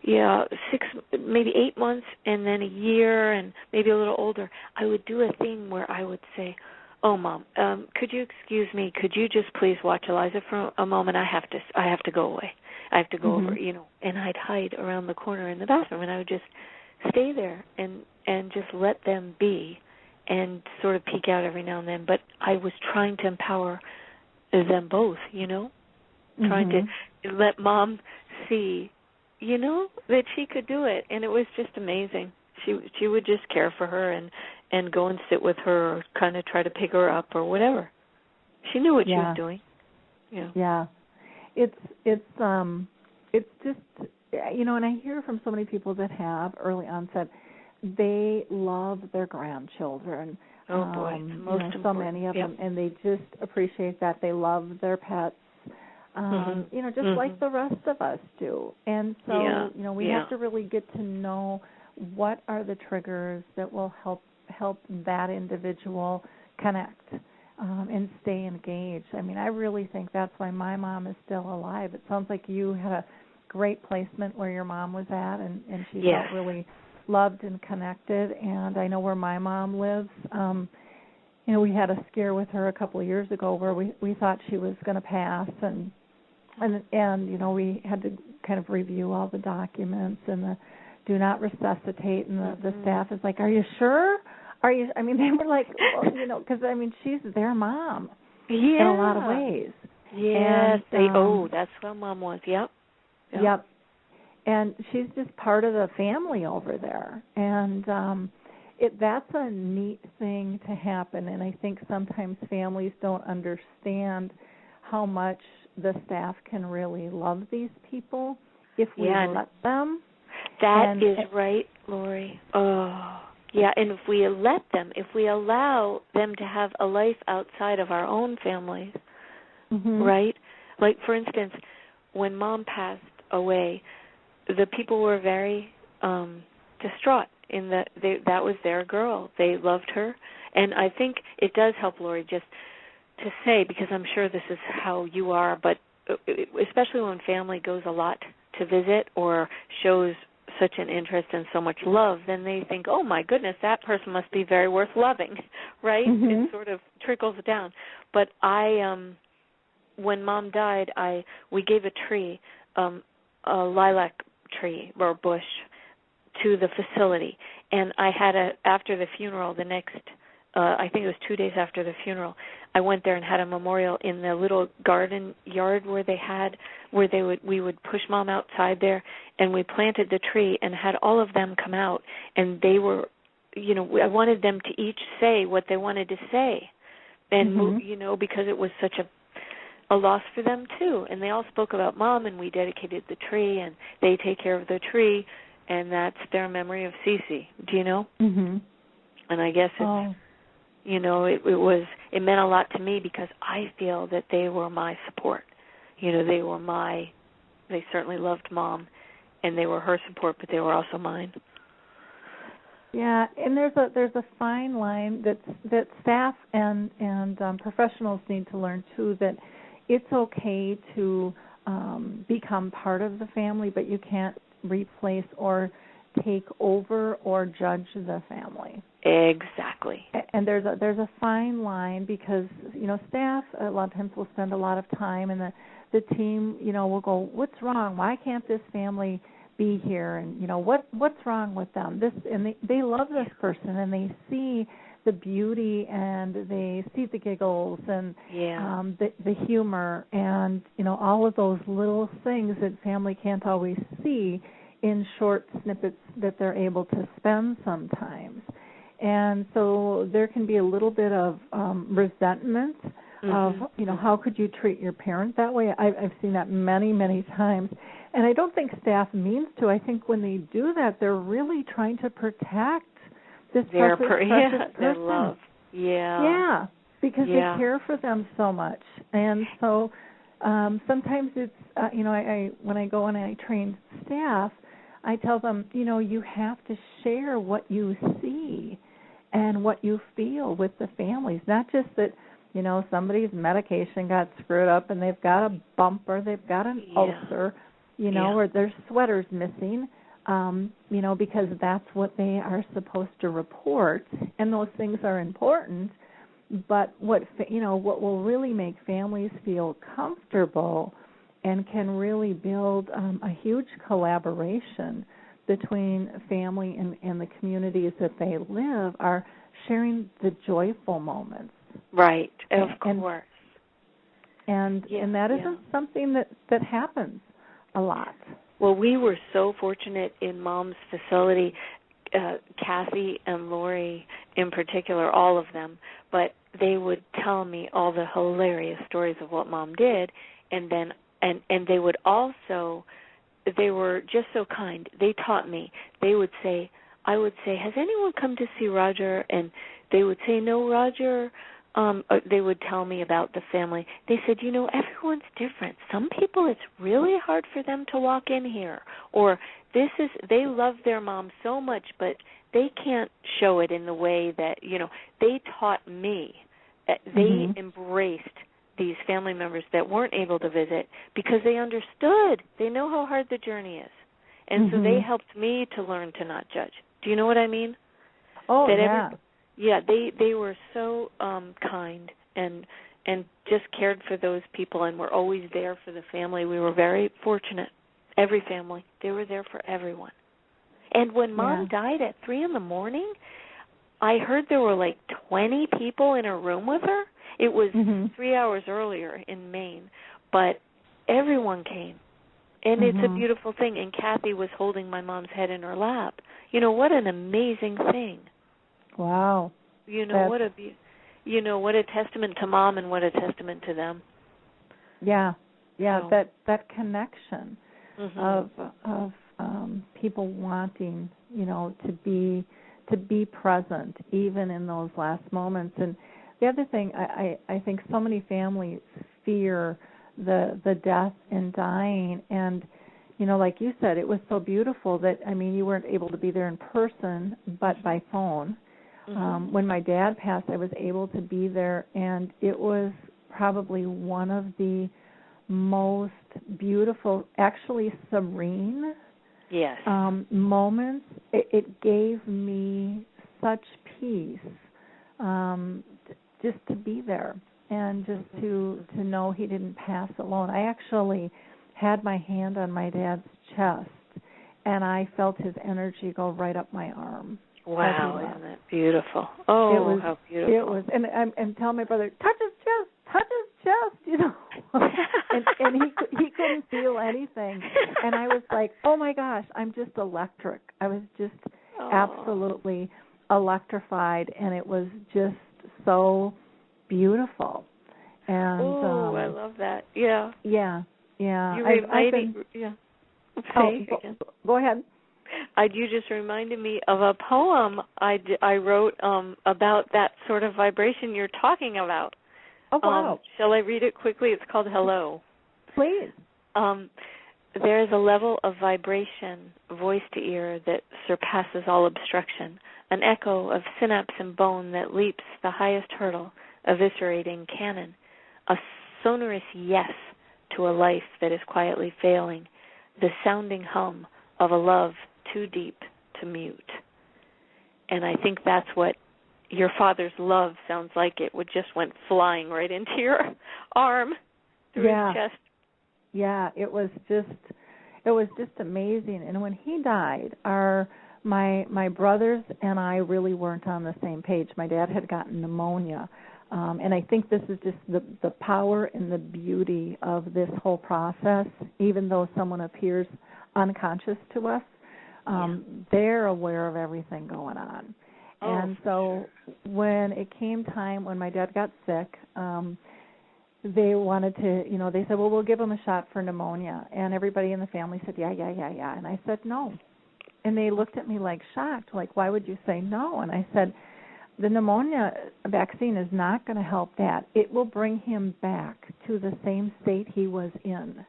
6, maybe 8 months, and then a year, and maybe a little older, I would do a thing where I would say, "Oh, Mom, could you excuse me? Could you just please watch Eliza for a moment? I have to go away. I have to go over, And I'd hide around the corner in the bathroom, and I would just stay there and just let them be, and sort of peek out every now and then. But I was trying to empower them both, trying to let Mom see, that she could do it, and it was just amazing. She would just care for her and go and sit with her, or kind of try to pick her up or whatever. She knew what she was doing. Yeah. It's just, and I hear from so many people that have early onset, they love their grandchildren. Oh, boy. So many of them, and they just appreciate that. They love their pets, just like the rest of us do. And so, we have to really get to know what are the triggers that will help that individual connect and stay engaged. I mean, I really think that's why my mom is still alive. It sounds like you had a great placement where your mom was at, and she felt really loved and connected. And I know where my mom lives. We had a scare with her a couple of years ago where we thought she was going to pass, and we had to kind of review all the documents and the do not resuscitate, and the staff is like, "Are you sure? Are you?" I mean, they were like, because she's their mom in a lot of ways. Yes. That's what Mom was. Yep. And she's just part of the family over there, and that's a neat thing to happen. And I think sometimes families don't understand how much the staff can really love these people if we let them. That is right, Lori. Oh, yeah, and if we let them, if we allow them to have a life outside of our own families, right? Like, for instance, when Mom passed away, the people were very distraught in that that was their girl. They loved her. And I think it does help, Lori, just to say, because I'm sure this is how you are, but especially when family goes a lot to visit or shows such an interest and so much love, then they think, oh, my goodness, that person must be very worth loving, right? It sort of trickles down. But when Mom died, we gave a tree, a lilac tree or bush, to the facility. And I had after the funeral, the next, I think it was 2 days after the funeral, I went there and had a memorial in the little garden yard where we would push Mom outside there, and we planted the tree and had all of them come out, and they were, I wanted them to each say what they wanted to say, and because it was such a loss for them too. And they all spoke about Mom, and we dedicated the tree, and they take care of the tree, and that's their memory of Cecy. Do you know? And I guess it's. It meant a lot to me because I feel that they were my support. They certainly loved Mom, and they were her support, but they were also mine. Yeah, and there's a fine line that staff and professionals need to learn too, that it's okay to become part of the family, but you can't replace or take over or judge the family. Exactly. And there's a fine line because staff a lot of times will spend a lot of time, and the team will go, what's wrong? Why can't this family be here? And what's wrong with them? And they love this person, and they see the beauty, and they see the giggles and the humor, and all of those little things that family can't always see in short snippets that they're able to spend sometimes. And so there can be a little bit of resentment of, how could you treat your parent that way? I've seen that many, many times. And I don't think staff means to. I think when they do that, they're really trying to protect this precious person. Their love. Yeah. Yeah. because they care for them so much. And so sometimes it's, I when I go and I train staff, I tell them, you have to share what you see and what you feel with the families, not just that, somebody's medication got screwed up and they've got a bump or they've got an ulcer, or their sweater's missing, because that's what they are supposed to report, and those things are important. But what will really make families feel comfortable and can really build a huge collaboration between family and the communities that they live are sharing the joyful moments. Right, of course. And that isn't something that happens a lot. Well, we were so fortunate in Mom's facility, Kathy and Lori in particular, all of them, but they would tell me all the hilarious stories of what Mom did, and then and they would also, they were just so kind. They taught me. They would say, I would say, has anyone come to see Roger? And they would say, no, Roger. They would tell me about the family. They said, everyone's different. Some people, it's really hard for them to walk in here. Or they love their mom so much, but they can't show it in the way that, they taught me. They embraced these family members that weren't able to visit because they understood. They know how hard the journey is. And so they helped me to learn to not judge. Do you know what I mean? Oh, yeah. They were so kind and just cared for those people and were always there for the family. We were very fortunate. Every family, they were there for everyone. And when Mom died at 3 a.m, I heard there were like 20 people in a room with her. It was 3 hours earlier in Maine, but everyone came. And it's a beautiful thing. And Kathy was holding my mom's head in her lap. What an amazing thing. Wow. What a testament to Mom and what a testament to them. Yeah. So. That connection of people wanting, to be present even in those last moments. And the other thing, I think so many families fear the death and dying, and like you said, it was so beautiful that you weren't able to be there in person, but by phone. When my dad passed, I was able to be there, and it was probably one of the most beautiful, actually serene moments. It gave me such peace just to be there and just to know he didn't pass alone. I actually had my hand on my dad's chest, and I felt his energy go right up my arm. Wow, isn't that beautiful? Oh, how beautiful. It was, and tell my brother, touch his chest, and he couldn't feel anything. And I was like, oh my gosh, I'm just electric. I was just absolutely electrified, and it was just so beautiful. And I love that. Yeah. Yeah. You reminded Go ahead. You just reminded me of a poem I wrote about that sort of vibration you're talking about. Oh, wow. Shall I read it quickly? It's called Hello. Please. There is a level of vibration, voice to ear, that surpasses all obstruction, an echo of synapse and bone that leaps the highest hurdle, eviscerating canon, a sonorous yes to a life that is quietly failing, the sounding hum of a love too deep to mute. And I think that's what your father's love sounds like. It just went flying right into your arm, through his chest. Yeah, it was just amazing. And when he died, my brothers and I really weren't on the same page. My dad had gotten pneumonia. And I think this is just the power and the beauty of this whole process. Even though someone appears unconscious to us, they're aware of everything going on. And so when it came time, when my dad got sick, they wanted to, they said, well, we'll give him a shot for pneumonia. And everybody in the family said, yeah. And I said, no. And they looked at me like shocked, like, why would you say no? And I said, the pneumonia vaccine is not going to help that. It will bring him back to the same state he was in,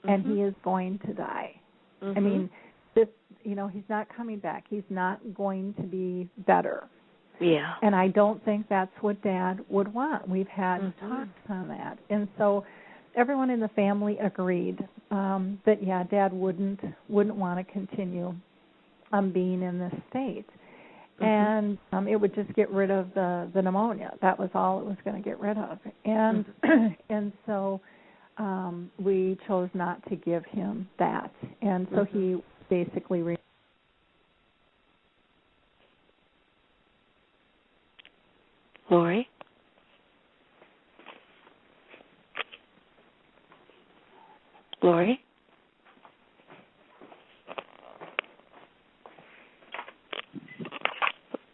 and he is going to die. I mean, this, you know, he's not coming back. He's not going to be better. Yeah. And I don't think that's what Dad would want. We've had talks on that. And so everyone in the family agreed that, yeah, Dad wouldn't want to continue being in this state. And it would just get rid of the pneumonia. That was all it was going to get rid of. And and so we chose not to give him that. And so he basically Lori? Lori?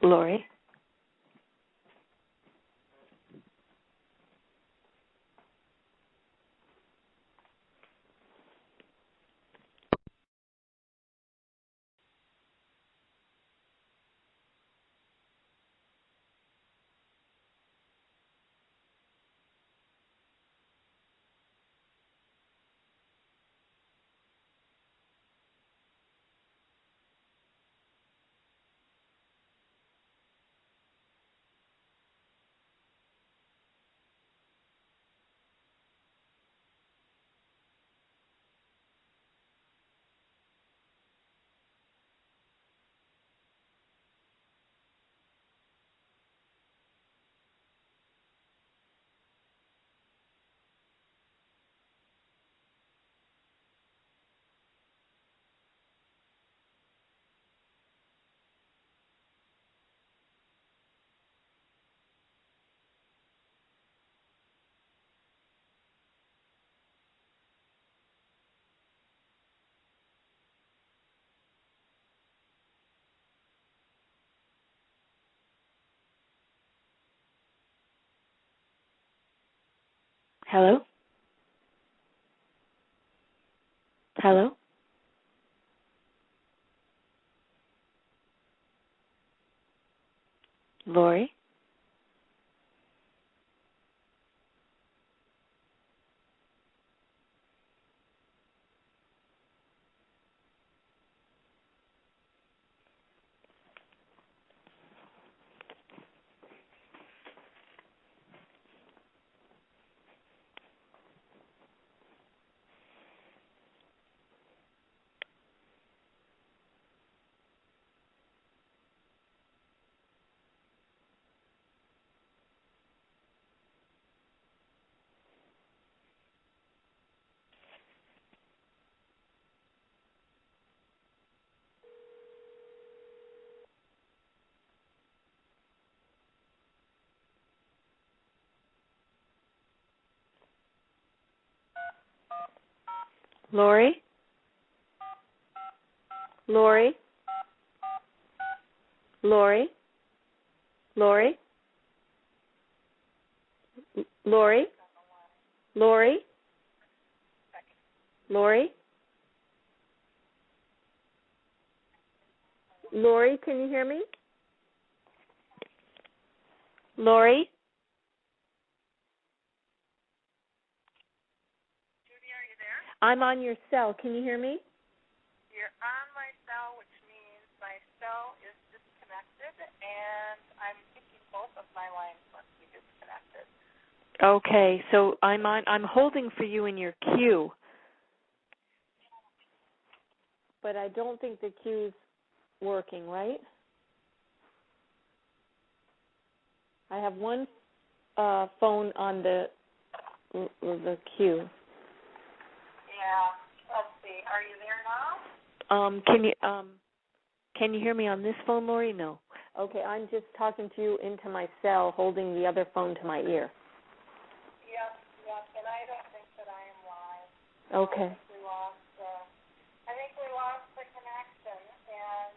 Lori? Hello? Hello? Lori? Lori? Lori? Lori? Lori? Lori? Lori? Lori? Lori, can you hear me? Lori? Judy, are you there? I'm on your cell. Can you hear me? You're on my cell, which means my cell is disconnected, and I'm thinking both of my lines must be disconnected. Okay, so I'm holding for you in your queue. But I don't think the queue's working, right? I have one phone on the queue. Yeah, let's see. Are you there now? Can you hear me on this phone, Lori? No. Okay, I'm just talking to you into my cell, holding the other phone to my ear. Yep, and I don't think that I am live. Okay. I think we lost the connection, and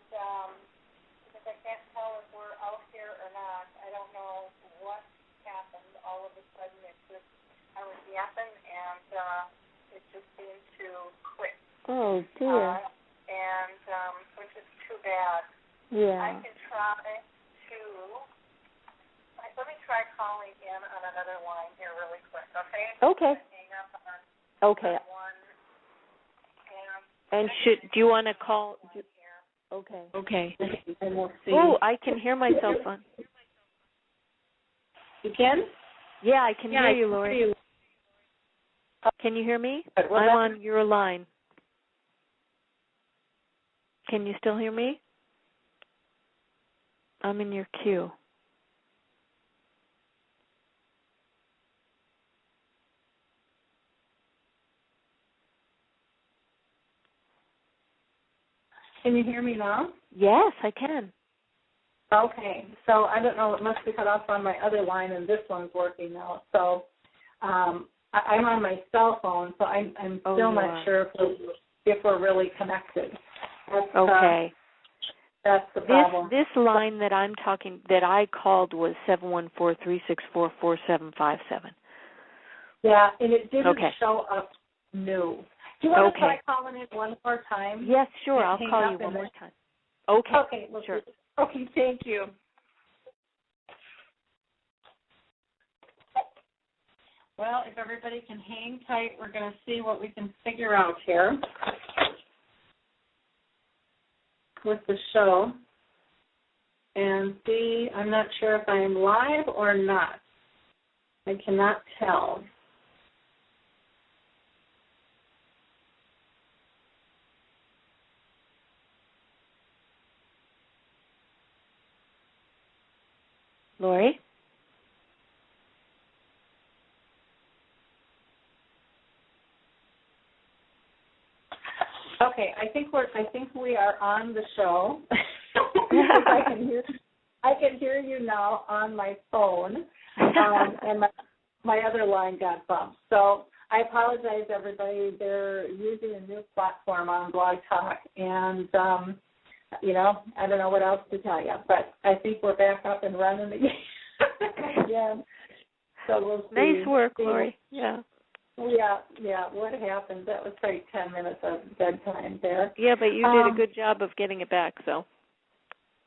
because I can't tell if we're out here or not. I don't know what happened. All of a sudden, I was yapping, and it just seemed to quit. Oh, dear. And which is too bad. Yeah. I can try to let me try calling in on another line here really quick, okay? Okay. Hang up on Okay. one. And do you want to call? Okay. Okay. And we'll see. Oh, I can hear myself on. You can? Yeah, I can hear you, Lori. Hear you. Can you hear me? Well, I'm on your line. Can you still hear me? I'm in your queue. Can you hear me now? Yes, I can. Okay. So I don't know. It must be cut off on my other line, and this one's working now. So I'm on my cell phone, so I'm still not sure if we're really connected. That's, okay. That's the problem. This line that I called was 714-364-4757. Yeah, and it didn't show up new. Do you want to try calling it one more time? Yes, sure. I'll call you one more time. Okay. Okay. Well, sure. Okay, thank you. Well, if everybody can hang tight, we're going to see what we can figure out here with the show. And see, I'm not sure if I'm live or not. I cannot tell. Lori? Okay, I think we are on the show. I can hear you now on my phone, and my other line got bumped. So I apologize, everybody. They're using a new platform on Blog Talk, and I don't know what else to tell you, but I think we're back up and running again. So we'll see. Nice work, Lori. Yeah. Yeah, what happened? That was like 10 minutes of dead time there. Yeah, but you did a good job of getting it back, so.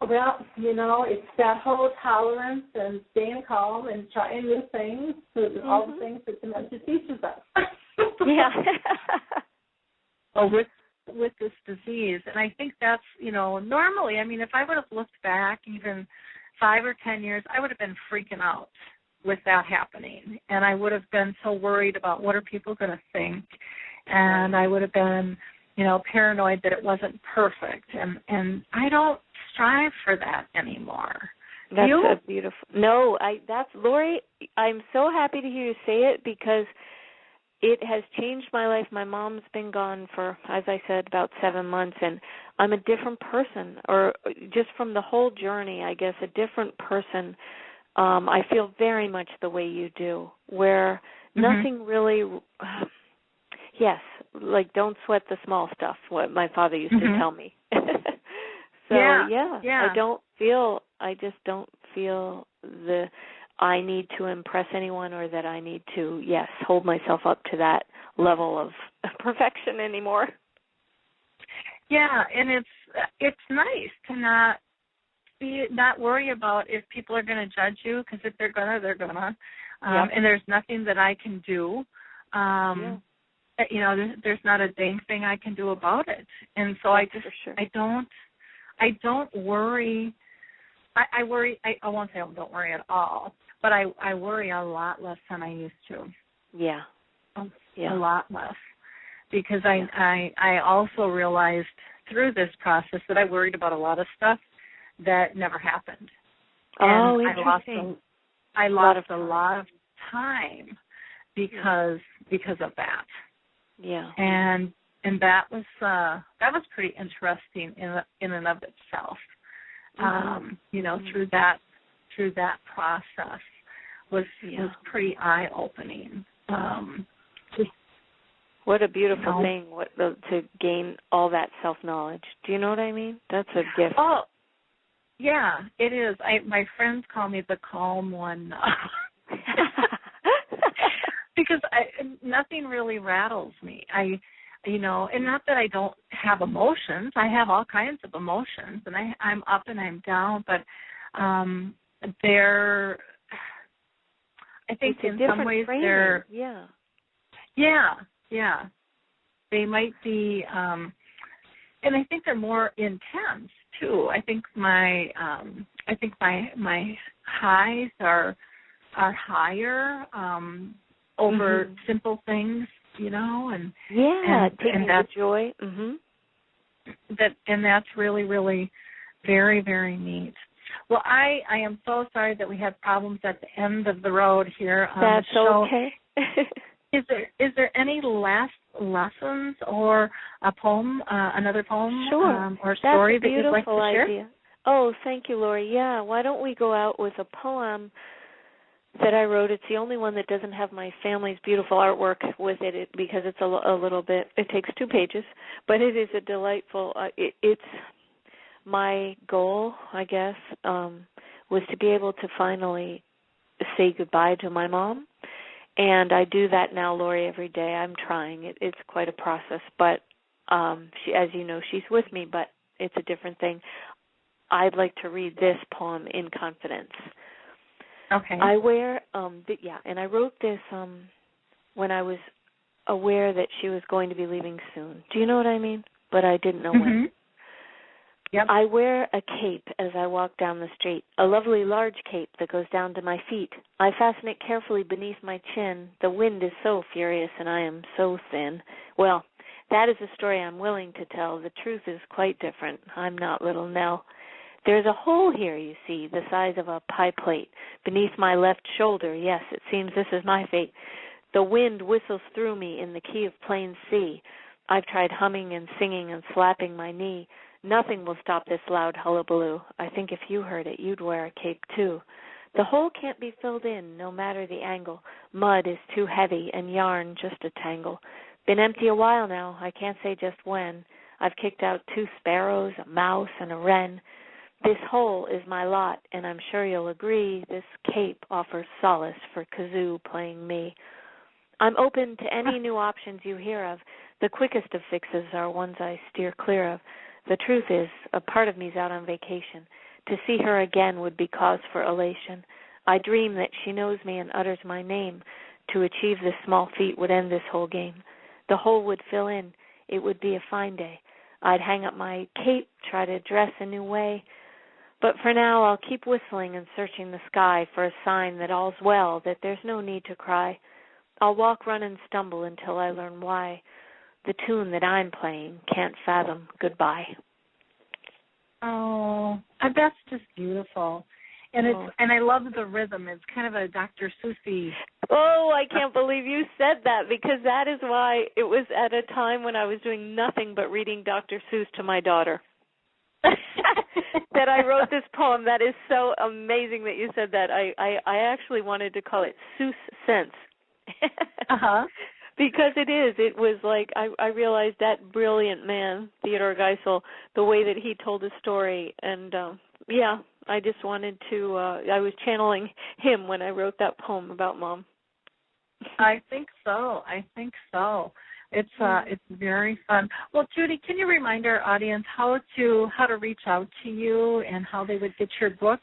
Well, it's that whole tolerance and staying calm and trying new things, all the things that dementia teaches us. Yeah. Well, with this disease, and I think that's, normally, if I would have looked back even 5 or 10 years, I would have been freaking out with that happening, and I would have been so worried about what are people going to think, and I would have been, paranoid that it wasn't perfect, and I don't strive for that anymore. That's a beautiful. No, that's Lori. I'm so happy to hear you say it because it has changed my life. My mom's been gone for, as I said, about 7 months, and I'm a different person, or just from the whole journey, I guess, a different person. I feel very much the way you do, where nothing really, yes, like don't sweat the small stuff, what my father used to tell me. So, yeah, I just don't feel I need to impress anyone or that I need to, hold myself up to that level of perfection anymore. Yeah, and it's nice to not worry about if people are going to judge you, because if they're gonna, they're gonna. And there's nothing that I can do. There's not a dang thing I can do about it. And so I don't worry. I worry. I won't say I don't worry at all, but I worry a lot less than I used to. Yeah. A lot less, because I also realized through this process that I worried about a lot of stuff that never happened. Oh, and interesting. I lost a lot of time because of that. Yeah. And that was pretty interesting in and of itself. Through that process was pretty eye-opening. What a beautiful thing to gain all that self-knowledge. Do you know what I mean? That's a gift. Oh, yeah, it is. My friends call me the calm one now. Because nothing really rattles me. And not that I don't have emotions. I have all kinds of emotions, and I'm up and I'm down, but I think it's in some ways they're they might be, and I think they're more intense too. I think my highs are higher over simple things, and taking the joy. And that's really, really very, very neat. Well, I am so sorry that we had problems at the end of the road here on the show. That's okay. Is there any last lessons or a poem, another poem or story that you'd like to share? Idea. Oh, thank you, Lori. Yeah, why don't we go out with a poem that I wrote. It's the only one that doesn't have my family's beautiful artwork with it because it's a little bit, it takes 2 pages, but it is a delightful, it's my goal, I guess, was to be able to finally say goodbye to my mom. And I do that now, Lori, every day. I'm trying. It's quite a process. But she, as you know, she's with me, but it's a different thing. I'd like to read this poem in confidence. Okay. I wrote this when I was aware that she was going to be leaving soon. Do you know what I mean? But I didn't know when. Yep. I wear a cape as I walk down the street, a lovely large cape that goes down to my feet. I fasten it carefully beneath my chin. The wind is so furious and I am so thin. Well, that is a story I'm willing to tell. The truth is quite different. I'm not little Nell. There's a hole here, you see, the size of a pie plate, beneath my left shoulder. Yes, it seems this is my fate. The wind whistles through me in the key of plain C. I've tried humming and singing and slapping my knee. Nothing will stop this loud hullabaloo. I think if you heard it, you'd wear a cape too. The hole can't be filled in, no matter the angle. Mud is too heavy and yarn just a tangle. Been empty a while now, I can't say just when. I've kicked out 2 sparrows, a mouse, and a wren. This hole is my lot, and I'm sure you'll agree this cape offers solace for kazoo playing me. I'm open to any new options you hear of. The quickest of fixes are ones I steer clear of. The truth is, a part of me's out on vacation. To see her again would be cause for elation. I dream that she knows me and utters my name. To achieve this small feat would end this whole game. The hole would fill in. It would be a fine day. I'd hang up my cape, try to dress a new way. But for now, I'll keep whistling and searching the sky for a sign that all's well, that there's no need to cry. I'll walk, run, and stumble until I learn why the tune that I'm playing can't fathom goodbye. Oh, that's just beautiful. And and I love the rhythm. It's kind of a Dr. Seuss-y. Oh, I can't believe you said that, because that is why it was at a time when I was doing nothing but reading Dr. Seuss to my daughter that I wrote this poem. That is so amazing that you said that. I actually wanted to call it Seuss Sense. Because it is. It was like I realized that brilliant man, Theodore Geisel, the way that he told his story. And, I just wanted to, I was channeling him when I wrote that poem about Mom. I think so. It's very fun. Well, Judy, can you remind our audience how to reach out to you and how they would get your book,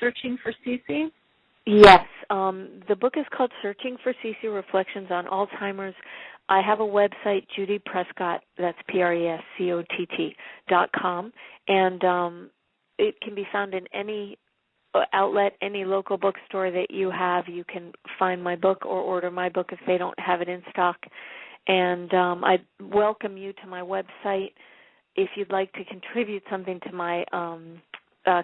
Searching for Cecy? Yes. The book is called Searching for Cecy Reflections on Alzheimer's. I have a website, Judy Prescott, that's PRESCOTT.com, and it can be found in any outlet, any local bookstore that you have. You can find my book or order my book if they don't have it in stock. And I'd welcome you to my website. If you'd like to contribute something to my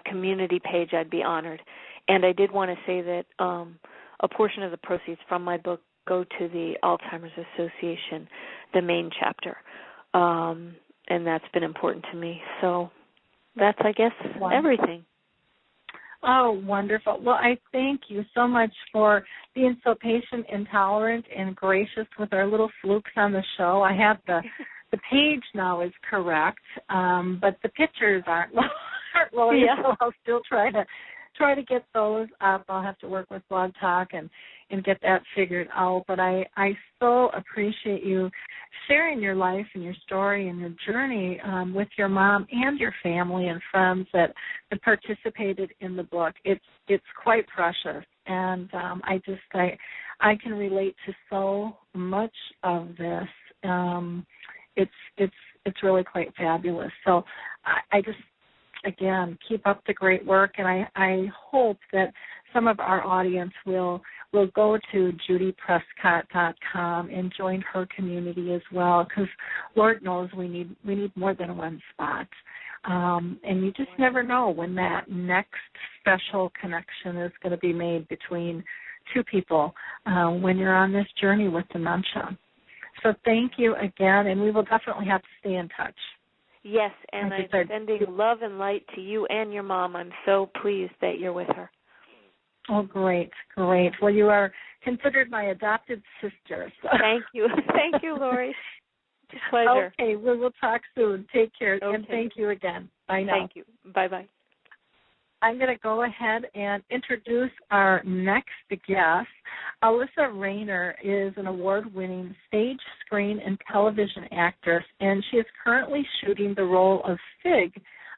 community page, I'd be honored. And I did want to say that a portion of the proceeds from my book go to the Alzheimer's Association, the main chapter. And that's been important to me. So that's, I guess, everything. Oh, wonderful. Well, I thank you so much for being so patient and tolerant and gracious with our little flukes on the show. I have the page now is correct, but the pictures aren't loaded, so I'll still try to try to get those up. I'll have to work with Blog Talk and get that figured out. But I so appreciate you sharing your life and your story and your journey with your mom and your family and friends that participated in the book. It's quite precious, and I can relate to so much of this. It's really quite fabulous. So I just, again, keep up the great work, and I hope that some of our audience will go to judyprescott.com and join her community as well, because Lord knows we need more than one spot. And you just never know when that next special connection is going to be made between two people when you're on this journey with dementia. So thank you again, and we will definitely have to stay in touch. Yes, and I'm sending love and light to you and your mom. I'm so pleased that you're with her. Oh, great. Well, you are considered my adopted sister. So. Thank you. Thank you, Lori. It's a pleasure. Okay, we will talk soon. Take care, okay. And thank you again. Bye now. Thank you. Bye-bye. I'm going to go ahead and introduce our next guest. Alysia Reiner is an award-winning stage, screen, and television actress, and she is currently shooting the role of Fig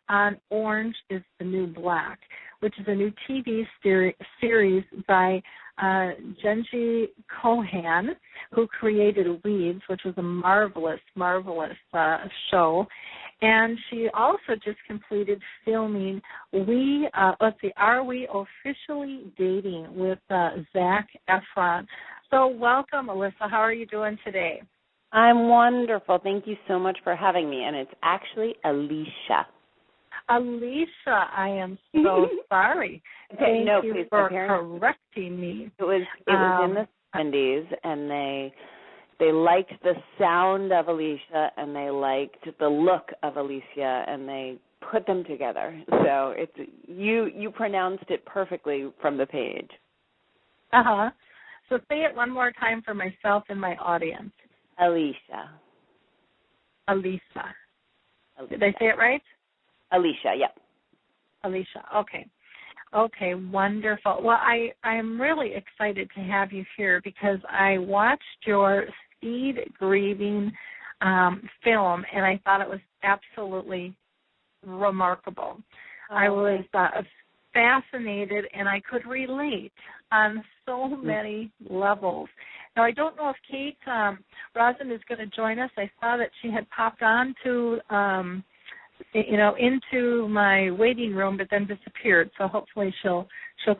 on Orange is the New Black, which is a new TV series by Genji Cohan, who created Weeds, which was a marvelous show. And she also just completed filming Are We Officially Dating with Zac Efron. So welcome, Alysia. How are you doing today? I'm wonderful. Thank you so much for having me. And it's actually Alysia. Alysia, I am so sorry. Thank you for correcting me. It was in the 70s, and they liked the sound of Alysia, and they liked the look of Alysia, and they put them together. So you pronounced it perfectly from the page. So say it one more time for myself and my audience. Alysia. Did I say it right? Alysia, yep. Alysia, okay, wonderful. Well, I'm really excited to have you here because I watched your Speed Grieving film, and I thought it was absolutely remarkable. I was fascinated, and I could relate on so many levels. Now, I don't know if Kate Rosen is going to join us. I saw that she had popped on to into my waiting room, but then disappeared. So hopefully she'll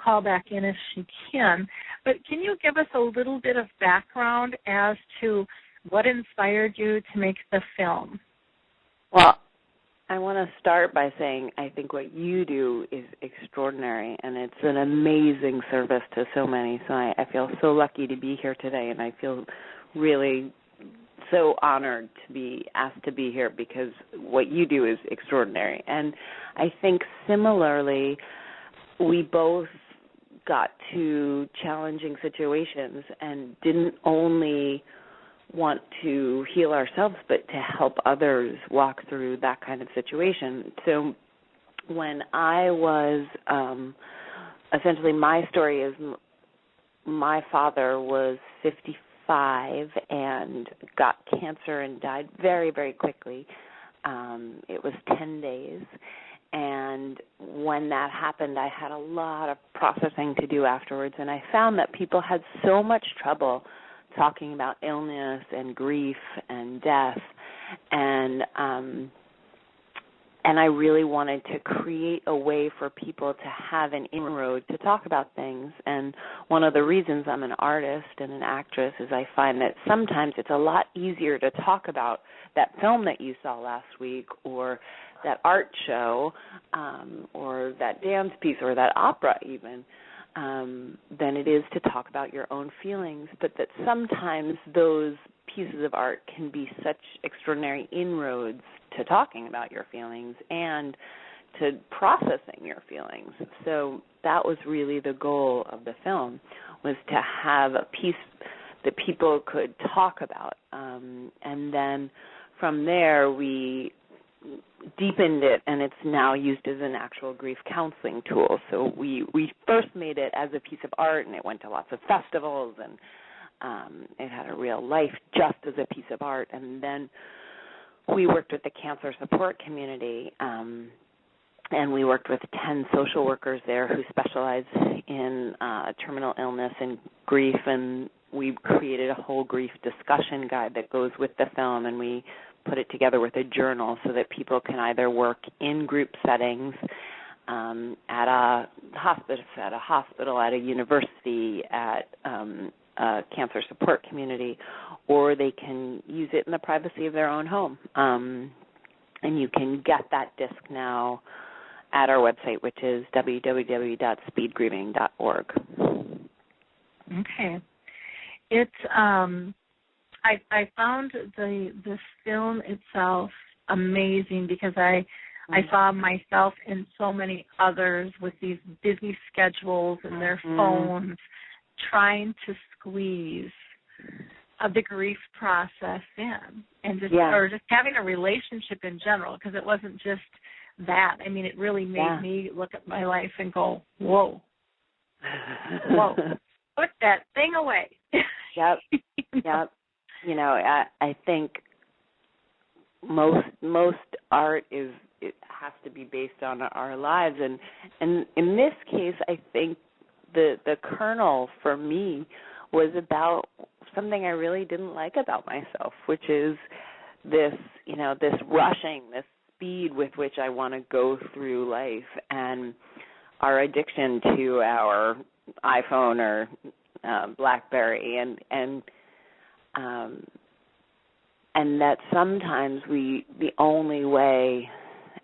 call back in if she can. But can you give us a little bit of background as to what inspired you to make the film? Well, I want to start by saying I think what you do is extraordinary, and it's an amazing service to so many. So I feel so lucky to be here today, and I feel really so honored to be asked to be here because what you do is extraordinary. And I think similarly, we both got to challenging situations and didn't only want to heal ourselves, but to help others walk through that kind of situation. So when I was, essentially my story is my father was 55 and got cancer and died very, very quickly. It was 10 days. And when that happened, I had a lot of processing to do afterwards. And I found that people had so much trouble talking about illness and grief and death. And I really wanted to create a way for people to have an inroad to talk about things. And one of the reasons I'm an artist and an actress is I find that sometimes it's a lot easier to talk about that film that you saw last week or that art show or that dance piece or that opera even than it is to talk about your own feelings, but that sometimes those pieces of art can be such extraordinary inroads to talking about your feelings and to processing your feelings. So that was really the goal of the film, was to have a piece that people could talk about. And then from there we deepened it, and it's now used as an actual grief counseling tool. So we first made it as a piece of art, and it went to lots of festivals, and it had a real life just as a piece of art. And then we worked with the cancer support community, and we worked with 10 social workers there who specialize in terminal illness and grief, and we created a whole grief discussion guide that goes with the film, and we put it together with a journal so that people can either work in group settings at a hospital, at a university, at a cancer support community, or they can use it in the privacy of their own home. And you can get that disc now at our website, which is www.speedgrieving.org. Okay. It's I found this film itself amazing because I saw myself and so many others with these busy schedules and their phones trying to squeeze the grief process in, and or just having a relationship in general, because it wasn't just that. I mean, it really made me look at my life and go, whoa, put that thing away. Yep. You know, I think most art it has to be based on our lives, and in this case, I think the kernel for me was about something I really didn't like about myself, which is this rushing, this speed with which I want to go through life, and our addiction to our iPhone or BlackBerry, and that sometimes the only way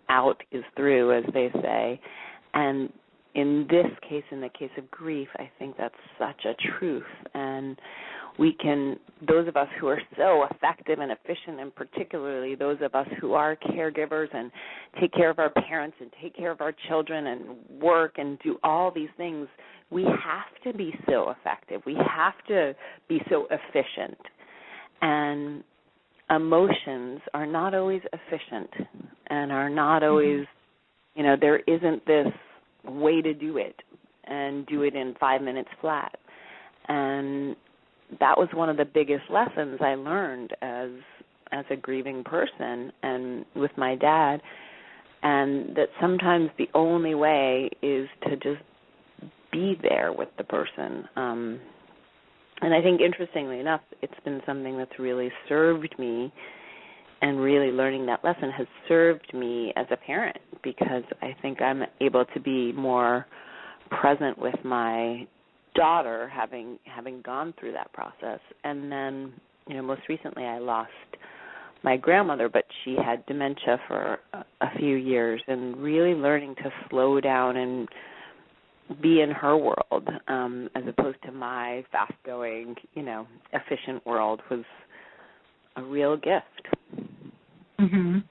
out is through, as they say. And in this case, in the case of grief, I think that's such a truth. And those of us who are so effective and efficient, and particularly those of us who are caregivers and take care of our parents and take care of our children and work and do all these things, we have to be so effective. We have to be so efficient. And emotions are not always efficient and are not always, there isn't this way to do it and do it in 5 minutes flat. And that was one of the biggest lessons I learned as a grieving person and with my dad, and that sometimes the only way is to just be there with the person. And I think, interestingly enough, it's been something that's really served me, and really learning that lesson has served me as a parent, because I think I'm able to be more present with my daughter, having gone through that process. And then, most recently I lost my grandmother, but she had dementia for a few years, and really learning to slow down and be in her world as opposed to my fast-going, efficient world was a real gift. Mhm.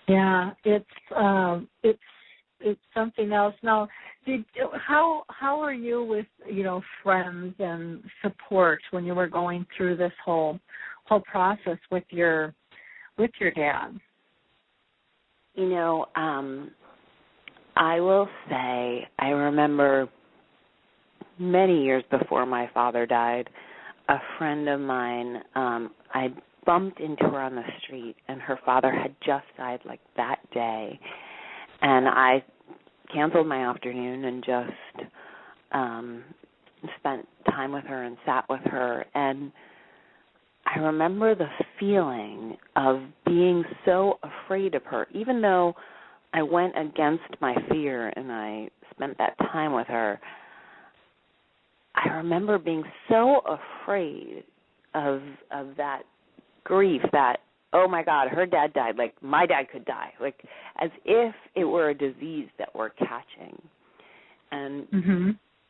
Yeah, it's something else. Now, how are you with friends and support when you were going through this whole process with your dad? I will say I remember many years before my father died, a friend of mine, I bumped into her on the street, and her father had just died like that day. And I canceled my afternoon and just spent time with her and sat with her. And I remember the feeling of being so afraid of her, even though I went against my fear and I spent that time with her. I remember being so afraid of that grief, that, oh my God, her dad died, like my dad could die, like as if it were a disease that we're catching. And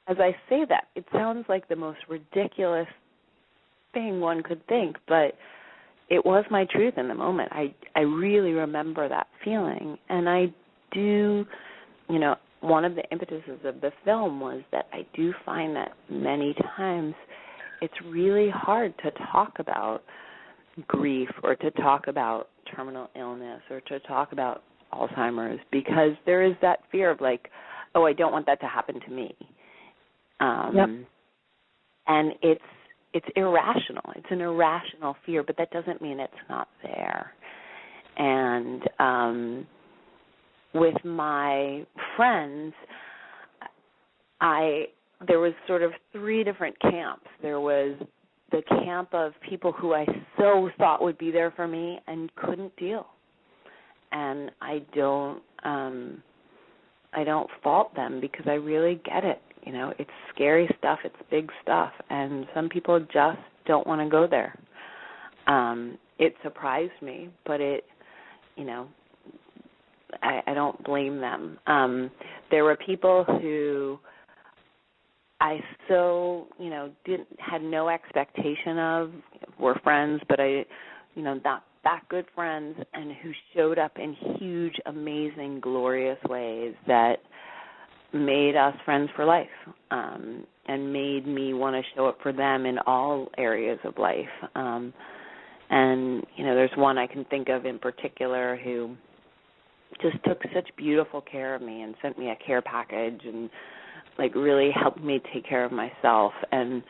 as I say that, it sounds like the most ridiculous thing one could think, but it was my truth in the moment. I really remember that feeling. And I do, one of the impetuses of the film was that I do find that many times it's really hard to talk about grief or to talk about terminal illness or to talk about Alzheimer's, because there is that fear of like, oh, I don't want that to happen to me. And it's irrational. It's an irrational fear, but that doesn't mean it's not there. And with my friends, there was sort of three different camps. There was the camp of people who I so thought would be there for me and couldn't deal. And I don't fault them, because I really get it. You know, it's scary stuff, it's big stuff, and some people just don't want to go there. It surprised me, but it, you know, I don't blame them. There were people who I so, you know, had no expectation of, were friends, but not that good friends, and who showed up in huge, amazing, glorious ways that made us friends for life, and made me want to show up for them in all areas of life. And, you know, there's one I can think of in particular who just took such beautiful care of me and sent me a care package and, like, really helped me take care of myself. And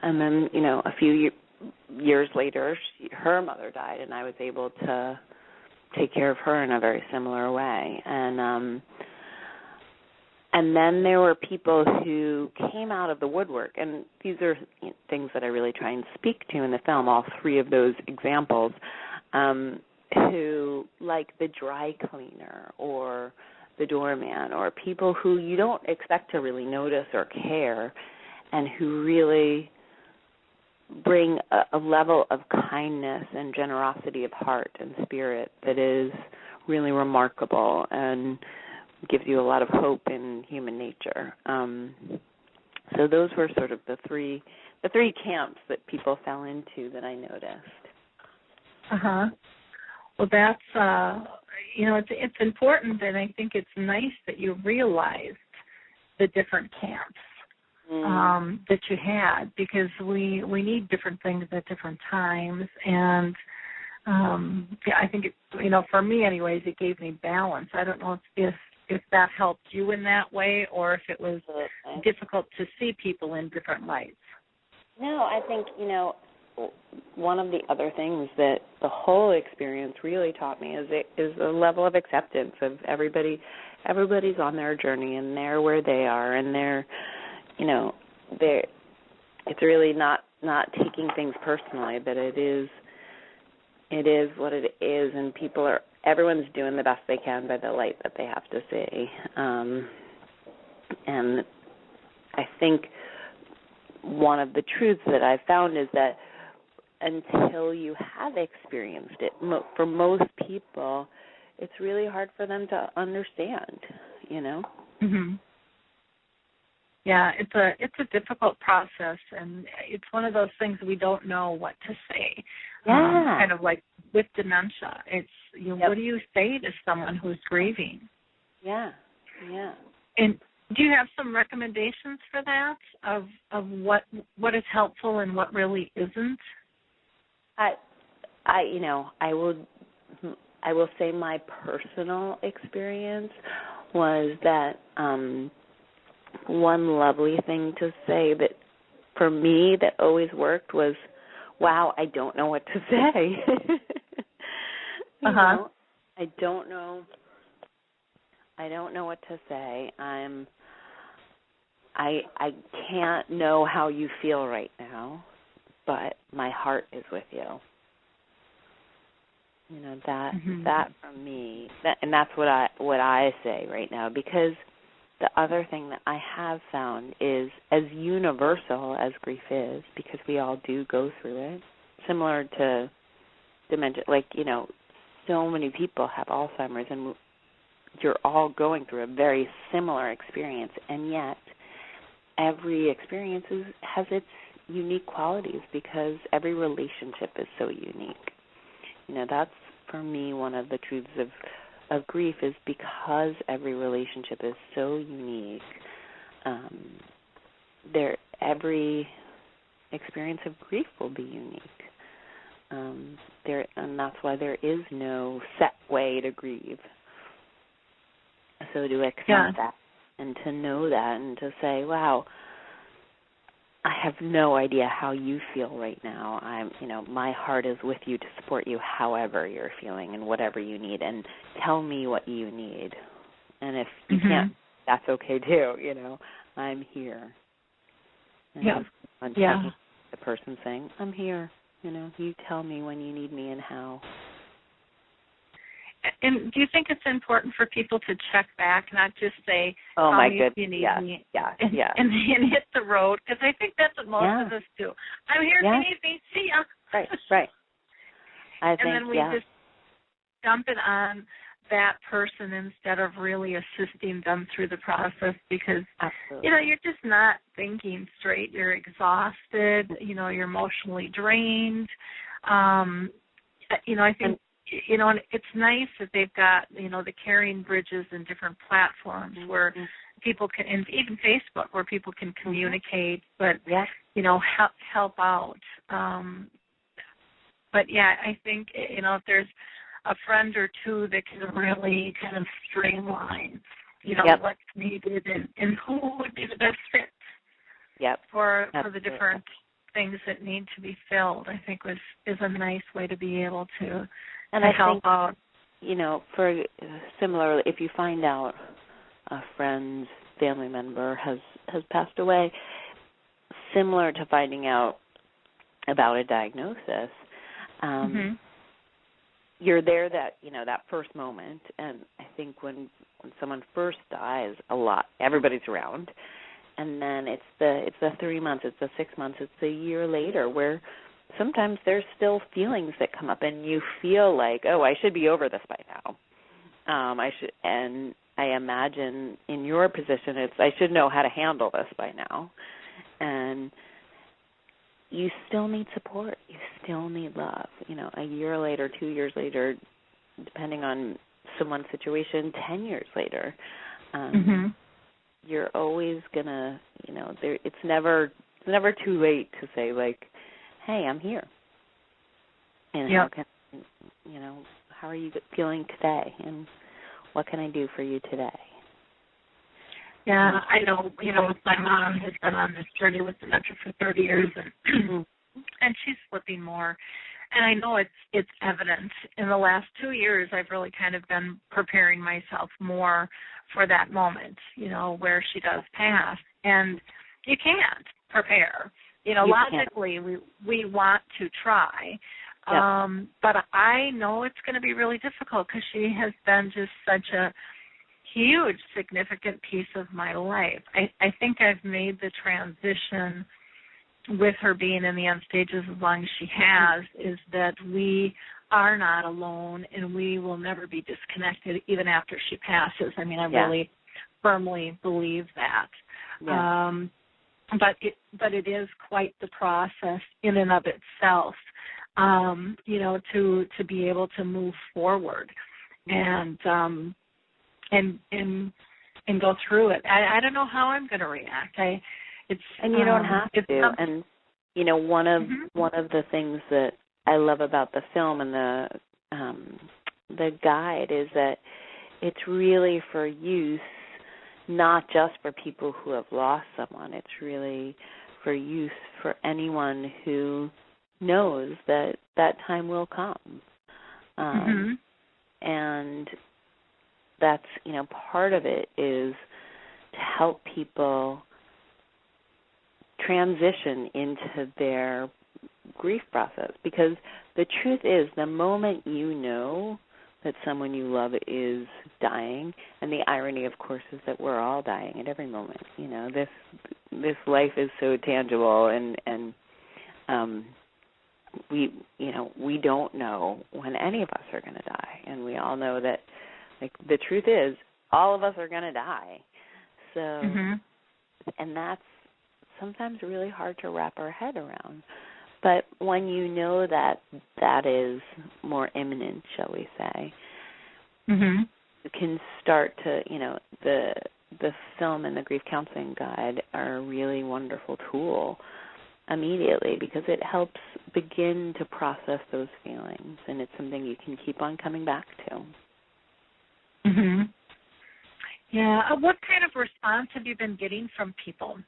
then, you know, a few years later, her mother died, and I was able to take care of her in a very similar way. And then there were people who came out of the woodwork, and these are things that I really try and speak to in the film, all three of those examples, who, like the dry cleaner or the doorman, or people who you don't expect to really notice or care, and who really bring a level of kindness and generosity of heart and spirit that is really remarkable and gives you a lot of hope in human nature. So those were sort of the three camps that people fell into that I noticed. Well, that's it's important, and I think it's nice that you realized the different camps that you had, because we need different things at different times, and I think for me anyways, it gave me balance. I don't know if that helped you in that way, or if it was difficult to see people in different lights. No, I think, one of the other things that the whole experience really taught me is a level of acceptance of everybody's on their journey, and they're where they are, and they're it's really not taking things personally, but it is what it is, and everyone's doing the best they can by the light that they have to see. And I think one of the truths that I've found is that until you have experienced it, for most people, it's really hard for them to understand, Mm-hmm. Yeah, it's a difficult process, and it's one of those things we don't know what to say. Yeah. Kind of like with dementia, it's what do you say to someone who's grieving? Yeah. And do you have some recommendations for that of what is helpful and what really isn't? I will say my personal experience was that one lovely thing to say that for me that always worked was, wow, I don't know what to say. I don't know what to say. I can't know how you feel right now, but my heart is with you. That from me, and that's what I say right now, because the other thing that I have found is, as universal as grief is, because we all do go through it, similar to dementia, so many people have Alzheimer's, and you're all going through a very similar experience, and yet every experience has its unique qualities, because every relationship is so unique. That's, for me, one of the truths of grief, is because every relationship is so unique, every experience of grief will be unique. and that's why there is no set way to grieve. So to accept that and to know that and to say, wow, I have no idea how you feel right now. My heart is with you to support you however you're feeling and whatever you need, and tell me what you need. And if you can't, that's okay too, I'm here. And the person saying, I'm here, you tell me when you need me and how. And do you think it's important for people to check back, not just say, "Oh my goodness, goodness, you need me," and hit the road? Because I think that's what most of us do. I'm here if you need me. See ya. Right. And then we just dump it on that person instead of really assisting them through the process, because you're just not thinking straight. You're exhausted. You're emotionally drained. I think. And it's nice that they've got, the caring bridges and different platforms where people can, and even Facebook, where people can communicate, but, help out. But, I think, if there's a friend or two that can really kind of streamline, what's needed and who would be the best fit for the different things that need to be filled, I think is a nice way to be able to help out. For similarly, if you find out a friend's family member has passed away, similar to finding out about a diagnosis, you're there that first moment, and I think when someone first dies, everybody's around, and then it's the 3 months, it's the 6 months, it's a year later where sometimes there's still feelings that come up, and you feel like, oh, I should be over this by now. And I imagine in your position, I should know how to handle this by now. And you still need support. You still need love. A year later, 2 years later, depending on someone's situation, 10 years later, you're always gonna, it's never too late to say, like, hey, I'm here. And how are you feeling today? And what can I do for you today? Yeah, I know, my mom has been on this journey with dementia for 30 years, and she's slipping more. And I know it's evident. In the last 2 years, I've really kind of been preparing myself more for that moment, where she does pass. And you can't prepare. Logically, we want to try, but I know it's going to be really difficult because she has been just such a huge, significant piece of my life. I think I've made the transition with her being in the end stages as long as she has, is that we are not alone and we will never be disconnected even after she passes. I mean, I really firmly believe that. Yeah. But it is quite the process in and of itself, to be able to move forward and go through it. I don't know how I'm going to react. And you don't have to. And one of the things that I love about the film and the guide is that it's really for use. Not just for people who have lost someone. It's really for use for anyone who knows that time will come. And that's, part of it is to help people transition into their grief process. Because the truth is, the moment you know that someone you love is dying, and the irony, of course, is that we're all dying at every moment. This life is so tangible, and we don't know when any of us are going to die, and we all know that, like, the truth is, all of us are going to die. So, and that's sometimes really hard to wrap our head around. But when you know that is more imminent, shall we say, you can start to, the film and the grief counseling guide are a really wonderful tool immediately, because it helps begin to process those feelings, and it's something you can keep on coming back to. Mhm. Yeah. What kind of response have you been getting from people?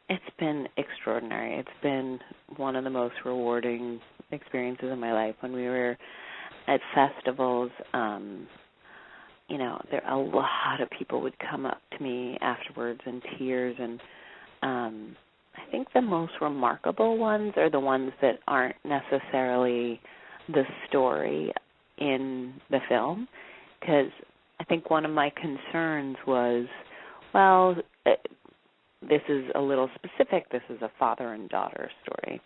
It's been extraordinary. It's been one of the most rewarding experiences of my life. When we were at festivals, there a lot of people would come up to me afterwards in tears, and I think the most remarkable ones are the ones that aren't necessarily the story in the film, because I think one of my concerns was, well, this is a little specific. This is a father and daughter story.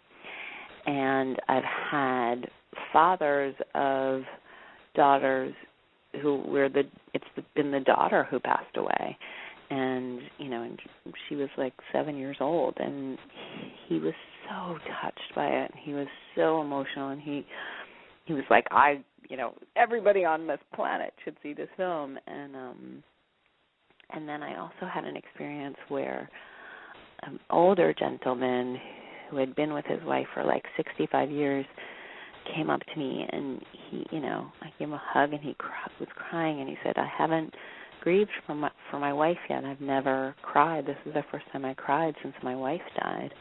And I've had fathers of daughters it's been the daughter who passed away. And, and she was like 7 years old, and he was so touched by it. He was so emotional, and he was like, everybody on this planet should see this film. And then I also had an experience where an older gentleman who had been with his wife for like 65 years came up to me, and I gave him a hug, and he was crying, and he said, I haven't grieved for my wife yet. I've never cried. This is the first time I cried since my wife died.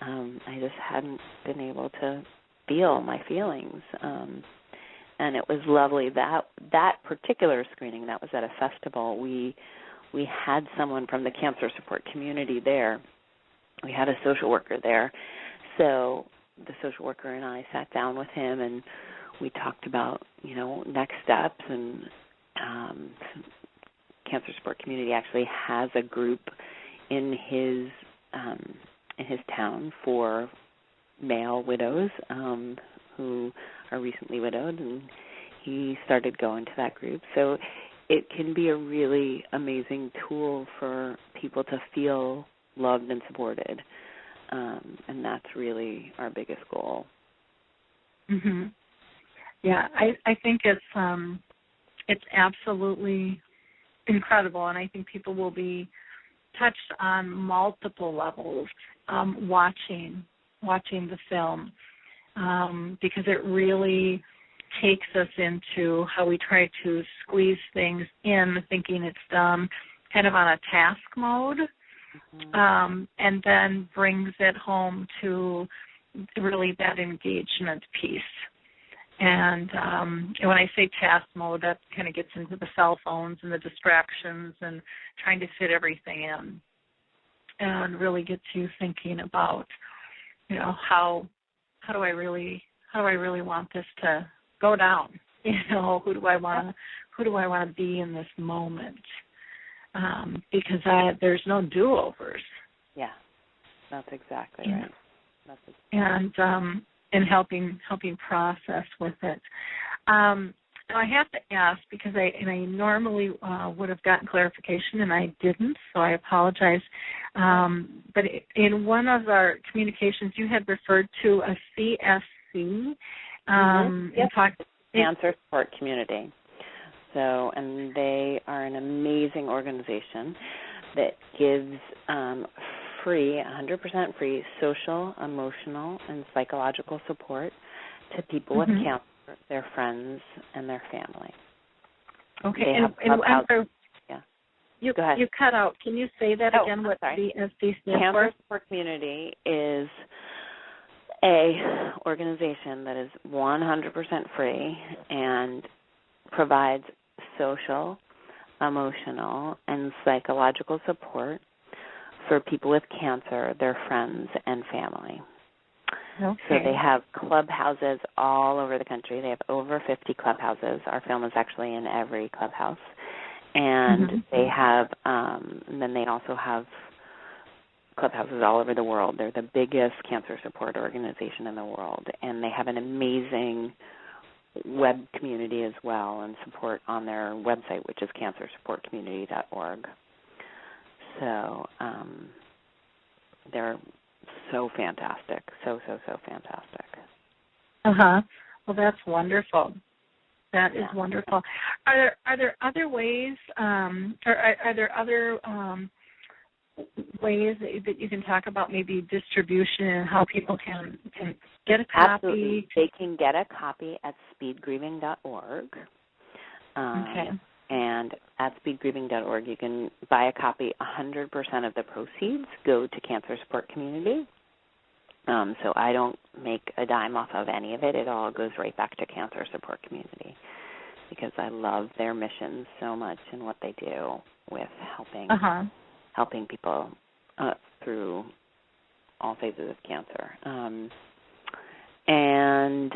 I just hadn't been able to feel my feelings. And it was lovely. That particular screening, that was at a festival, we had someone from the cancer support community there. We had a social worker there. So the social worker and I sat down with him, and we talked about, next steps. And cancer support community actually has a group in his town for male widows who are recently widowed, and he started going to that group. So it can be a really amazing tool for people to feel loved and supported, and that's really our biggest goal. Mhm. Yeah, I think it's absolutely incredible, and I think people will be touched on multiple levels watching the film, because it really takes us into how we try to squeeze things in, thinking it's done kind of on a task mode, and then brings it home to really that engagement piece. And when I say task mode, that kind of gets into the cell phones and the distractions and trying to fit everything in, and really gets you thinking about, how do I really want this to go down? Who do I want to be in this moment? Because there's no do-overs. Yeah, that's exactly right. And helping process with it. Now I have to ask, because I normally would have gotten clarification and I didn't, so I apologize. But in one of our communications, you had referred to a CSC. Yes. Cancer Support Community. So, and they are an amazing organization that gives free, 100% free, social, emotional, and psychological support to people with cancer, their friends, and their family. Okay, You go ahead. You cut out. Can you say that again? What CSC stands for? Cancer Support Community is a organization that is 100% free and provides social, emotional, and psychological support for people with cancer, their friends, and family. Okay. So they have clubhouses all over the country. They have over 50 clubhouses. Our film is actually in every clubhouse. And they have, and then they also have clubhouses all over the world. They're the biggest cancer support organization in the world. And they have an amazing web community as well, and support on their website, which is cancersupportcommunity.org. So they're so fantastic, so fantastic. Well, that's wonderful. That is wonderful. Are there other ways, or are there other ways that you can talk about maybe distribution and how people can get a copy? Absolutely. They can get a copy at speedgrieving.org. Okay. And at speedgrieving.org, you can buy a copy. 100% of the proceeds go to Cancer Support Community. So I don't make a dime off of any of it. It all goes right back to Cancer Support Community because I love their mission so much and what they do with helping people through all phases of cancer. And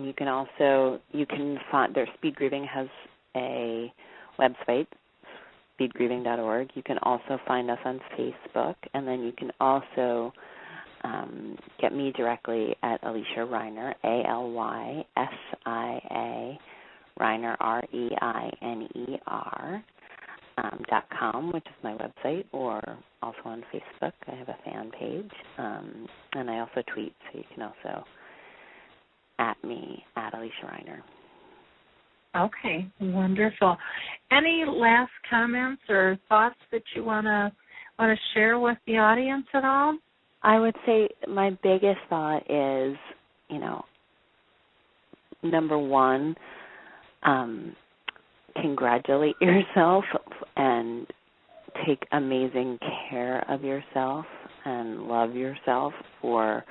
you can also, find, their Speed Grieving has a website, speedgrieving.org. You can also find us on Facebook, and then you can also get me directly at Alysia Reiner, ALYSIA, Reiner, REINER, .com, which is my website, or also on Facebook. I have a fan page, and I also tweet, so you can also at me, at Alysia Reiner. Okay, wonderful. Any last comments or thoughts that you want to share with the audience at all? I would say my biggest thought is, number one, congratulate yourself and take amazing care of yourself and love yourself for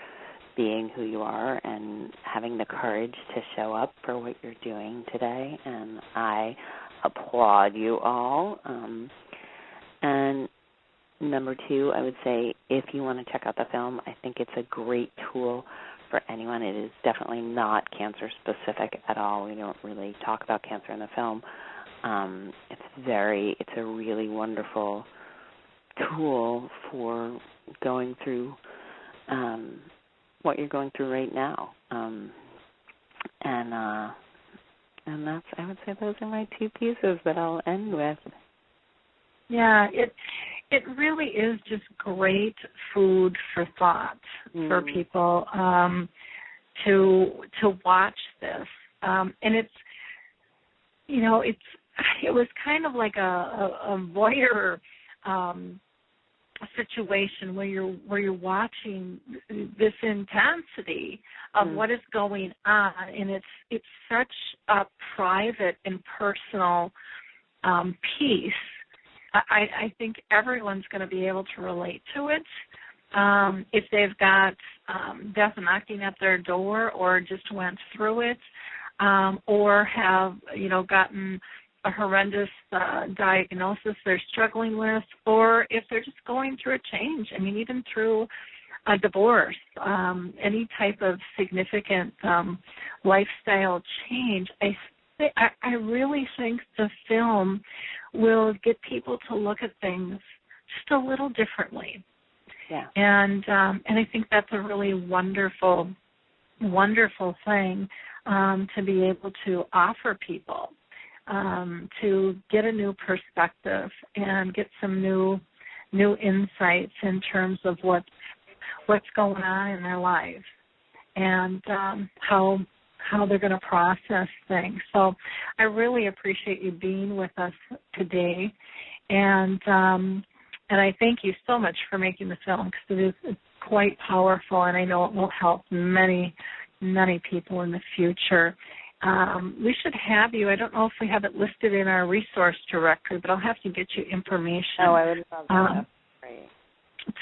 being who you are and having the courage to show up for what you're doing today. And I applaud you all. And number two, I would say if you want to check out the film, I think it's a great tool for anyone. It is definitely not cancer specific at all. We don't really talk about cancer in the film. It's a really wonderful tool for going through what you're going through right now. And that's, I would say those are my two pieces that I'll end with. Yeah, it really is just great food for thought for people to watch this. And it was kind of like a voyeur situation where you're watching this intensity of what is going on, and it's such a private and personal piece. I think everyone's going to be able to relate to it if they've got death knocking at their door, or just went through it, or have gotten a horrendous diagnosis they're struggling with, or if they're just going through a change. I mean, even through a divorce, any type of significant lifestyle change. I really think the film will get people to look at things just a little differently. Yeah. And I think that's a really wonderful, wonderful thing to be able to offer people. To get a new perspective and get some new insights in terms of what's going on in their lives and how they're going to process things. So I really appreciate you being with us today, and I thank you so much for making the film, because it's quite powerful, and I know it will help many, many people in the future. We should have you. I don't know if we have it listed in our resource directory, but I'll have to get you information. Oh, I would love that. Great.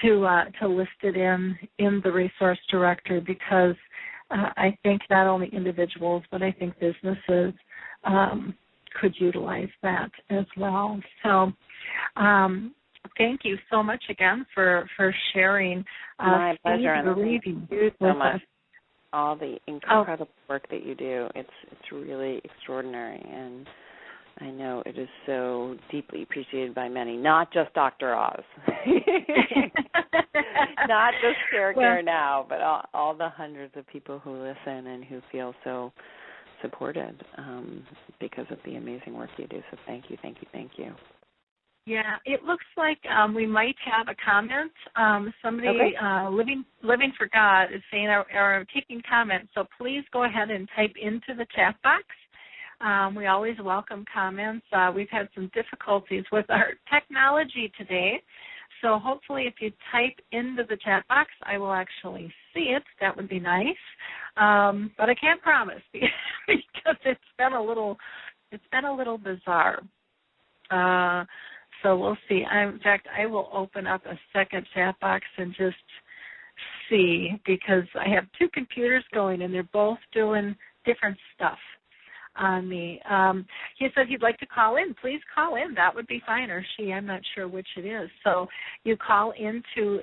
To list it in the resource directory, because I think not only individuals, but I think businesses could utilize that as well. So thank you so much again for sharing. My pleasure. And thank you so much. Us. All the incredible work that you do. It's really extraordinary, and I know it is so deeply appreciated by many, not just Dr. Oz. Not just Care Now, but all the hundreds of people who listen and who feel so supported because of the amazing work you do. So thank you, thank you, thank you. Yeah, it looks like we might have a comment. Somebody, Living for God, is saying are taking comments. So please go ahead and type into the chat box We always welcome comments. We've had some difficulties with our technology today, so hopefully if you type into the chat box, I will actually see it. That would be nice, but I can't promise because it's been a little bizarre. So we'll see. In fact, I will open up a second chat box and just see, because I have two computers going and they're both doing different stuff on me. He said he'd like to call in. Please call in. That would be fine, or she. I'm not sure which it is. So you call into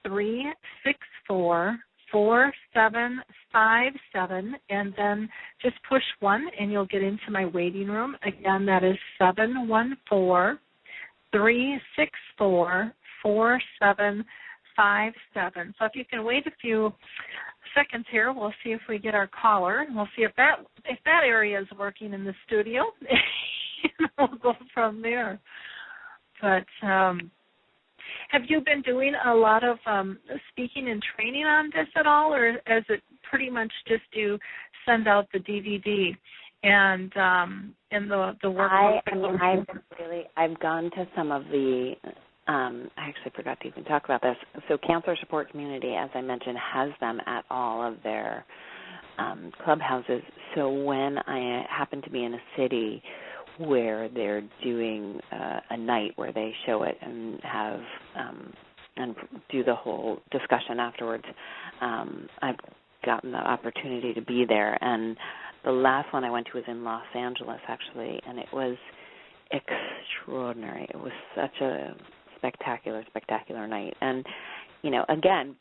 714-364-4757, and then just push 1 and you'll get into my waiting room. Again, that is 714-364-4757. So if you can wait a few seconds here, we'll see if we get our caller. We'll see if that area is working in the studio. We'll go from there. But have you been doing a lot of speaking and training on this at all, or is it pretty much just you send out the DVD and the work? I've gone to some of the. I actually forgot to even talk about this. So Counselor Support Community, as I mentioned, has them at all of their clubhouses. So when I happen to be in a city where they're doing a night where they show it and have and do the whole discussion afterwards, I've gotten the opportunity to be there. And the last one I went to was in Los Angeles, actually, and it was extraordinary. It was such a spectacular night. And, again,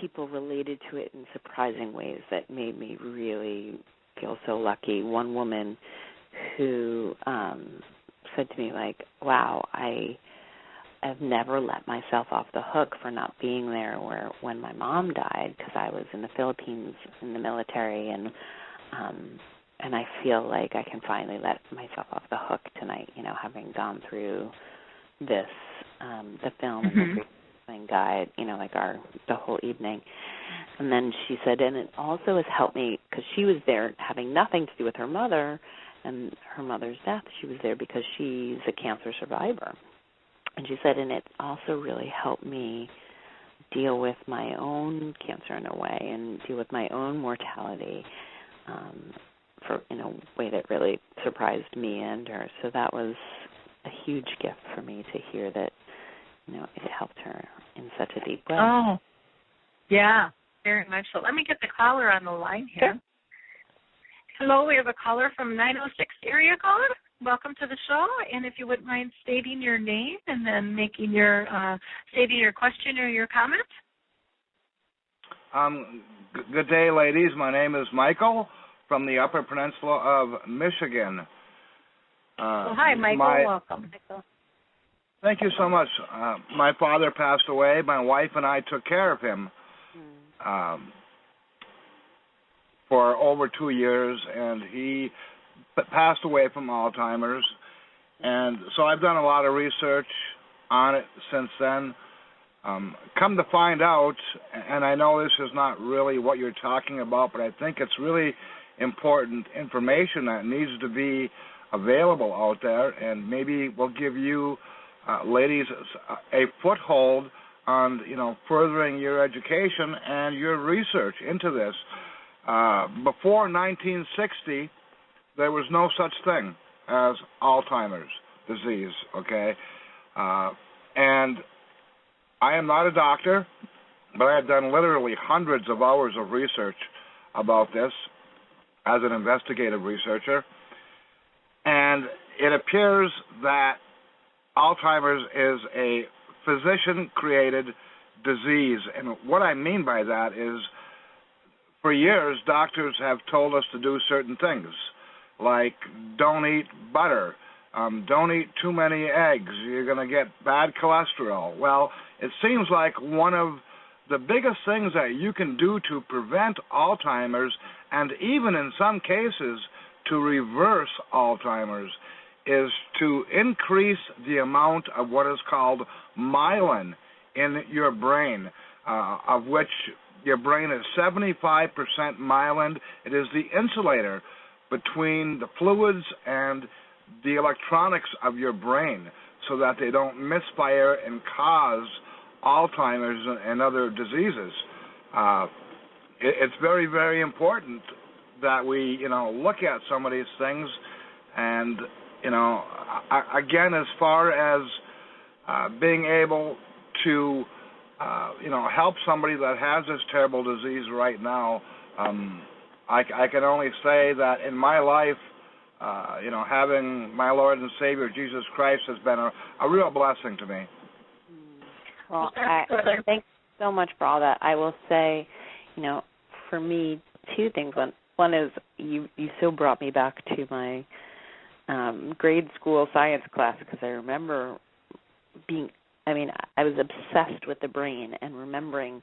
people related to it in surprising ways that made me really feel so lucky. One woman who said to me, wow, I've never let myself off the hook for not being there when my mom died, because I was in the Philippines in the military, and I feel like I can finally let myself off the hook tonight, having gone through this, the film and the grieving guide, the whole evening. And then she said, and it also has helped me, because she was there having nothing to do with her mother and her mother's death. She was there because she's a cancer survivor. And she said, and it also really helped me deal with my own cancer in a way and deal with my own mortality in a way that really surprised me and her. So that was a huge gift for me to hear that, it helped her in such a deep way. Oh, yeah, very much so. Let me get the caller on the line here. Sure. Hello, we have a caller from 906 area code. Welcome to the show, and if you wouldn't mind stating your name and then stating your question or your comment. Good day, ladies. My name is Michael from the Upper Peninsula of Michigan. Hi, Michael. Welcome. Thank you so much. My father passed away. My wife and I took care of him for over 2 years, and he passed away from Alzheimer's. And so I've done a lot of research on it since then. Come to find out, and I know this is not really what you're talking about, but I think it's really important information that needs to be available out there, and maybe we'll give you ladies a foothold on, furthering your education and your research into this. Before 1960, there was no such thing as Alzheimer's disease, okay? And I am not a doctor, but I have done literally hundreds of hours of research about this as an investigative researcher. And it appears that Alzheimer's is a physician-created disease. And what I mean by that is, for years, doctors have told us to do certain things, like don't eat butter, don't eat too many eggs, you're going to get bad cholesterol. Well, it seems like one of the biggest things that you can do to prevent Alzheimer's, and even in some cases to reverse Alzheimer's, is to increase the amount of what is called myelin in your brain, of which your brain is 75% myelin. It is the insulator between the fluids and the electronics of your brain so that they don't misfire and cause Alzheimer's and other diseases. It's very, very important that we, look at some of these things. And, again, as far as being able to, help somebody that has this terrible disease right now, I can only say that in my life, having my Lord and Savior Jesus Christ has been a real blessing to me. Well, thank you so much for all that. I will say, for me, two things. One is you so brought me back to my grade school science class, because I remember I was obsessed with the brain and remembering,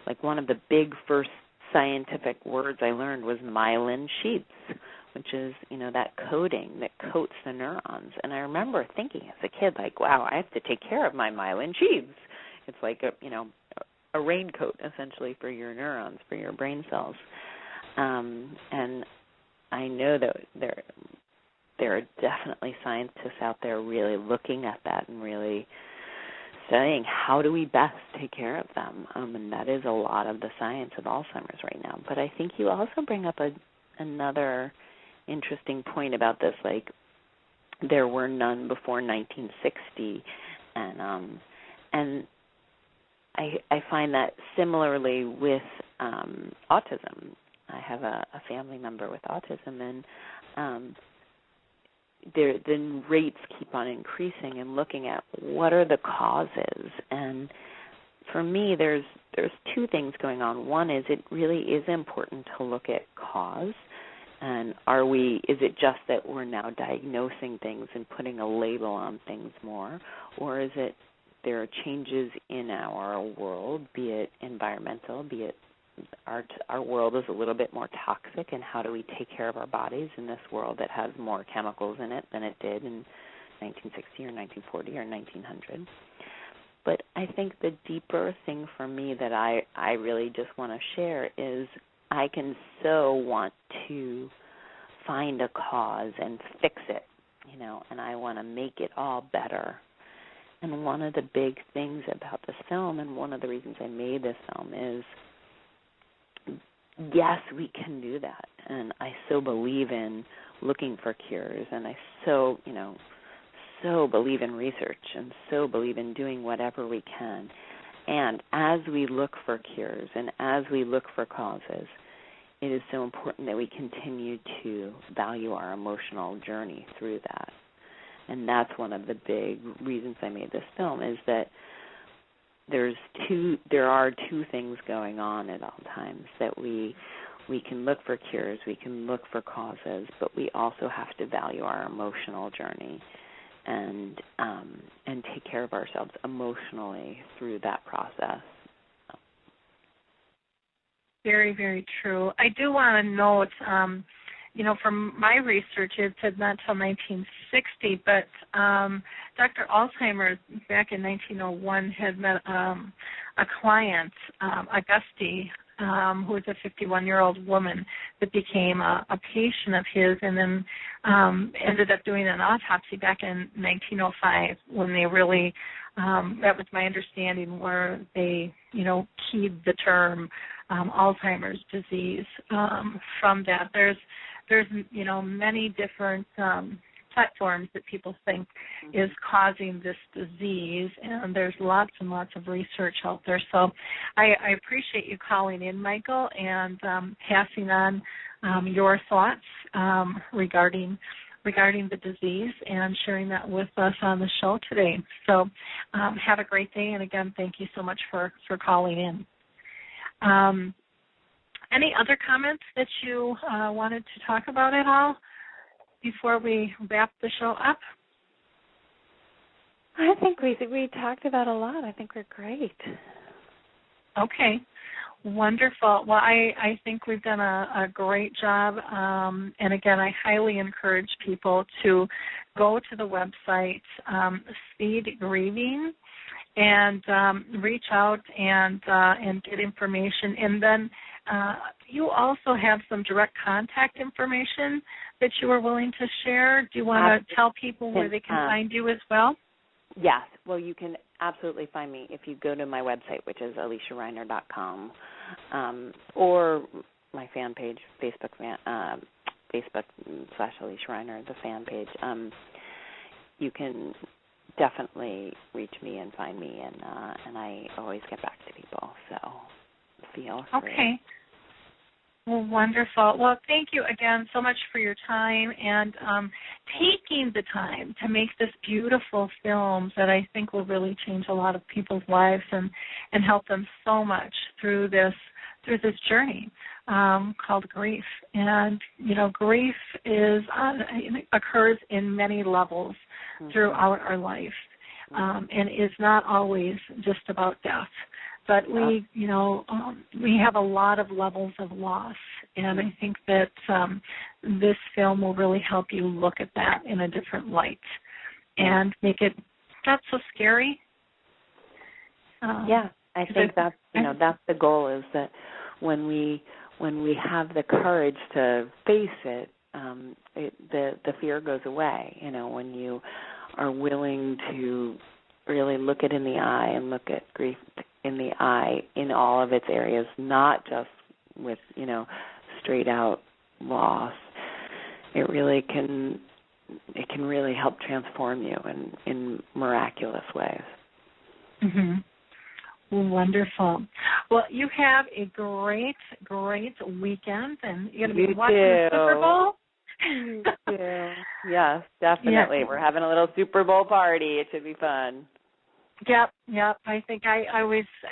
like, one of the big first scientific words I learned was myelin sheaths, which is, that coating that coats the neurons. And I remember thinking as a kid, like, wow, I have to take care of my myelin sheaths. It's like a raincoat, essentially, for your neurons, for your brain cells. And I know that there are definitely scientists out there really looking at that and really studying how do we best take care of them. And that is a lot of the science of Alzheimer's right now. But I think you also bring up another interesting point about this, like there were none before 1960, and I find that similarly with autism. I have a family member with autism, and the rates keep on increasing, and looking at what are the causes. And for me, there's two things going on. One is it really is important to look at cause. And is it just that we're now diagnosing things and putting a label on things more, or is it there are changes in our world, be it environmental, be it our world is a little bit more toxic, and how do we take care of our bodies in this world that has more chemicals in it than it did in 1960 or 1940 or 1900? But I think the deeper thing for me that I really just want to share is I can so want to find a cause and fix it, and I want to make it all better. And one of the big things about this film, and one of the reasons I made this film, is yes, we can do that. And I so believe in looking for cures, and I so believe in research, and so believe in doing whatever we can. And as we look for cures and as we look for causes, it is so important that we continue to value our emotional journey through that. And that's one of the big reasons I made this film, is that there are two things going on at all times, that we can look for cures, we can look for causes, but we also have to value our emotional journey and take care of ourselves emotionally through that process. Very, very true. I do want to note, from my research, it said not till 1960, but Dr. Alzheimer back in 1901 had met a client, Auguste, who was a 51-year-old woman that became a patient of his, and then ended up doing an autopsy back in 1905 when they really, that was my understanding, where they, keyed the term Alzheimer's disease from that. There's many different platforms that people think is causing this disease, and there's lots and lots of research out there. So I appreciate you calling in, Michael, and passing on your thoughts regarding the disease and sharing that with us on the show today. So have a great day, and again, thank you so much for calling in. Any other comments that you wanted to talk about at all before we wrap the show up? I think we talked about a lot. I think we're great. Okay. Wonderful. Well, I think we've done a great job. And again, I highly encourage people to go to the website, Speed Grieving, and reach out and get information. And then you also have some direct contact information that you are willing to share. Do you want to tell people where they can find you as well? Yes. Well, you can absolutely find me if you go to my website, which is AlysiaReiner.com, or my fan page, Facebook/Alysia Reiner, the fan page. You can definitely reach me and find me, and I always get back to people. So feel free. Okay. Well, wonderful. Well, thank you again so much for your time and taking the time to make this beautiful film that I think will really change a lot of people's lives and help them so much through this journey called grief. And grief occurs in many levels throughout our life, and is not always just about death. But we have a lot of levels of loss, and I think that this film will really help you look at that in a different light and make it not so scary. I think that's the goal, is that when we have the courage to face it, the fear goes away. When you are willing to really look it in the eye and look at grief in the eye in all of its areas, not just with, straight out loss. It really can really help transform you in miraculous ways. Mm-hmm. Wonderful. Well, you have a great, great weekend, and you're going to be watching the Super Bowl? You too. Yes, definitely. Yeah. We're having a little Super Bowl party. It should be fun. Yep. I think I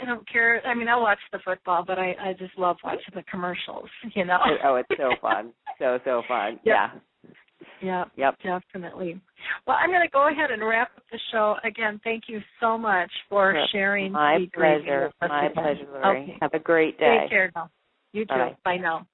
don't care. I mean, I'll watch the football, but I just love watching the commercials, Oh, it's so fun. So fun. Yep. Yep, definitely. Well, I'm going to go ahead and wrap up the show. Again, thank you so much for sharing. My pleasure. My pleasure, Lori. Okay. Have a great day. Take care now. You too. Bye. Bye now.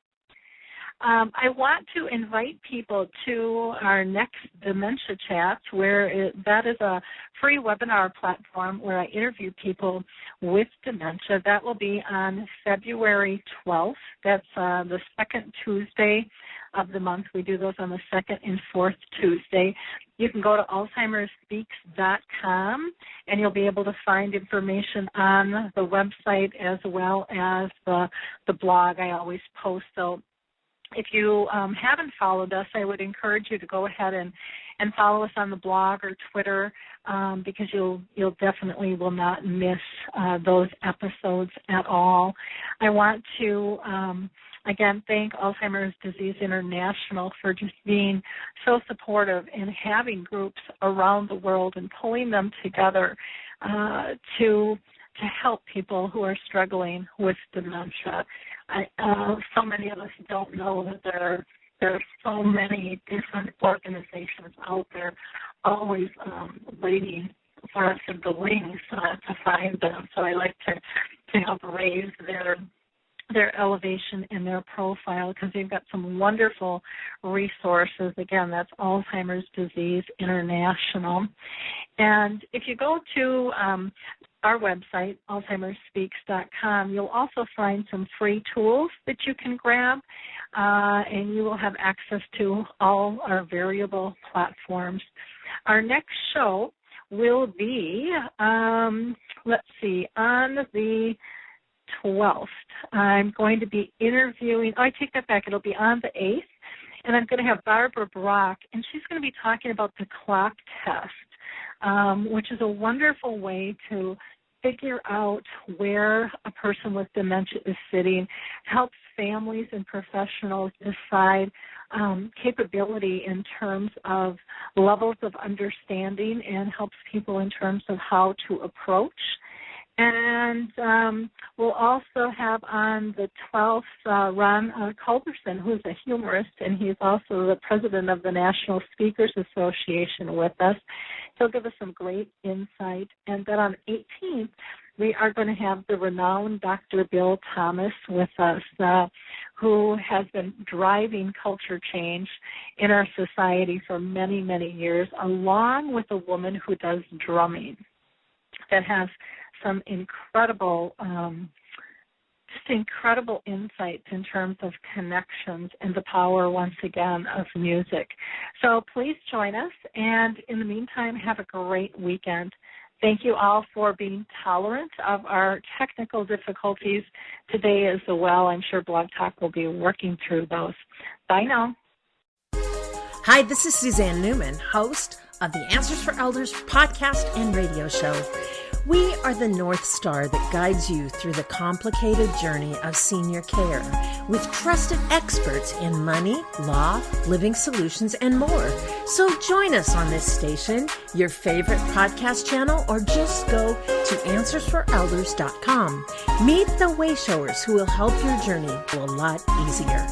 I want to invite people to our next Dementia Chat, where that is a free webinar platform where I interview people with dementia. That will be on February 12th. That's the second Tuesday of the month. We do those on the second and fourth Tuesday. You can go to alzheimerspeaks.com, and you'll be able to find information on the website as well as the blog I always post. So if you haven't followed us, I would encourage you to go ahead and follow us on the blog or Twitter, because you'll definitely will not miss those episodes at all. I want to again thank Alzheimer's Disease International for just being so supportive and having groups around the world and pulling them together to help people who are struggling with dementia. So many of us don't know that there are so many different organizations out there always waiting for us in the wings to find them. So I like to help raise their elevation in their profile, because they've got some wonderful resources. Again, that's Alzheimer's Disease International. And if you go to our website, alzheimerspeaks.com, you'll also find some free tools that you can grab, and you will have access to all our variable platforms. Our next show will be, on the 12th. I'm going to be interviewing, I take that back, it'll be on the 8th, and I'm going to have Barbara Brock, and she's going to be talking about the clock test, which is a wonderful way to figure out where a person with dementia is sitting, helps families and professionals decide capability in terms of levels of understanding, and helps people in terms of how to approach. And we'll also have on the 12th Ron Culberson, who's a humorist, and he's also the president of the National Speakers Association with us. He'll give us some great insight. And then on the 18th, we are going to have the renowned Dr. Bill Thomas with us, who has been driving culture change in our society for many, many years, along with a woman who does drumming. that has some incredible insights in terms of connections and the power, once again, of music. So please join us, and in the meantime, have a great weekend. Thank you all for being tolerant of our technical difficulties today as well. I'm sure Blog Talk will be working through those. Bye now. Hi, this is Suzanne Newman, host of the Answers for Elders podcast and radio show. We are the North Star that guides you through the complicated journey of senior care with trusted experts in money, law, living solutions, and more. So join us on this station, your favorite podcast channel, or just go to AnswersForElders.com. Meet the Wayshowers who will help your journey go a lot easier.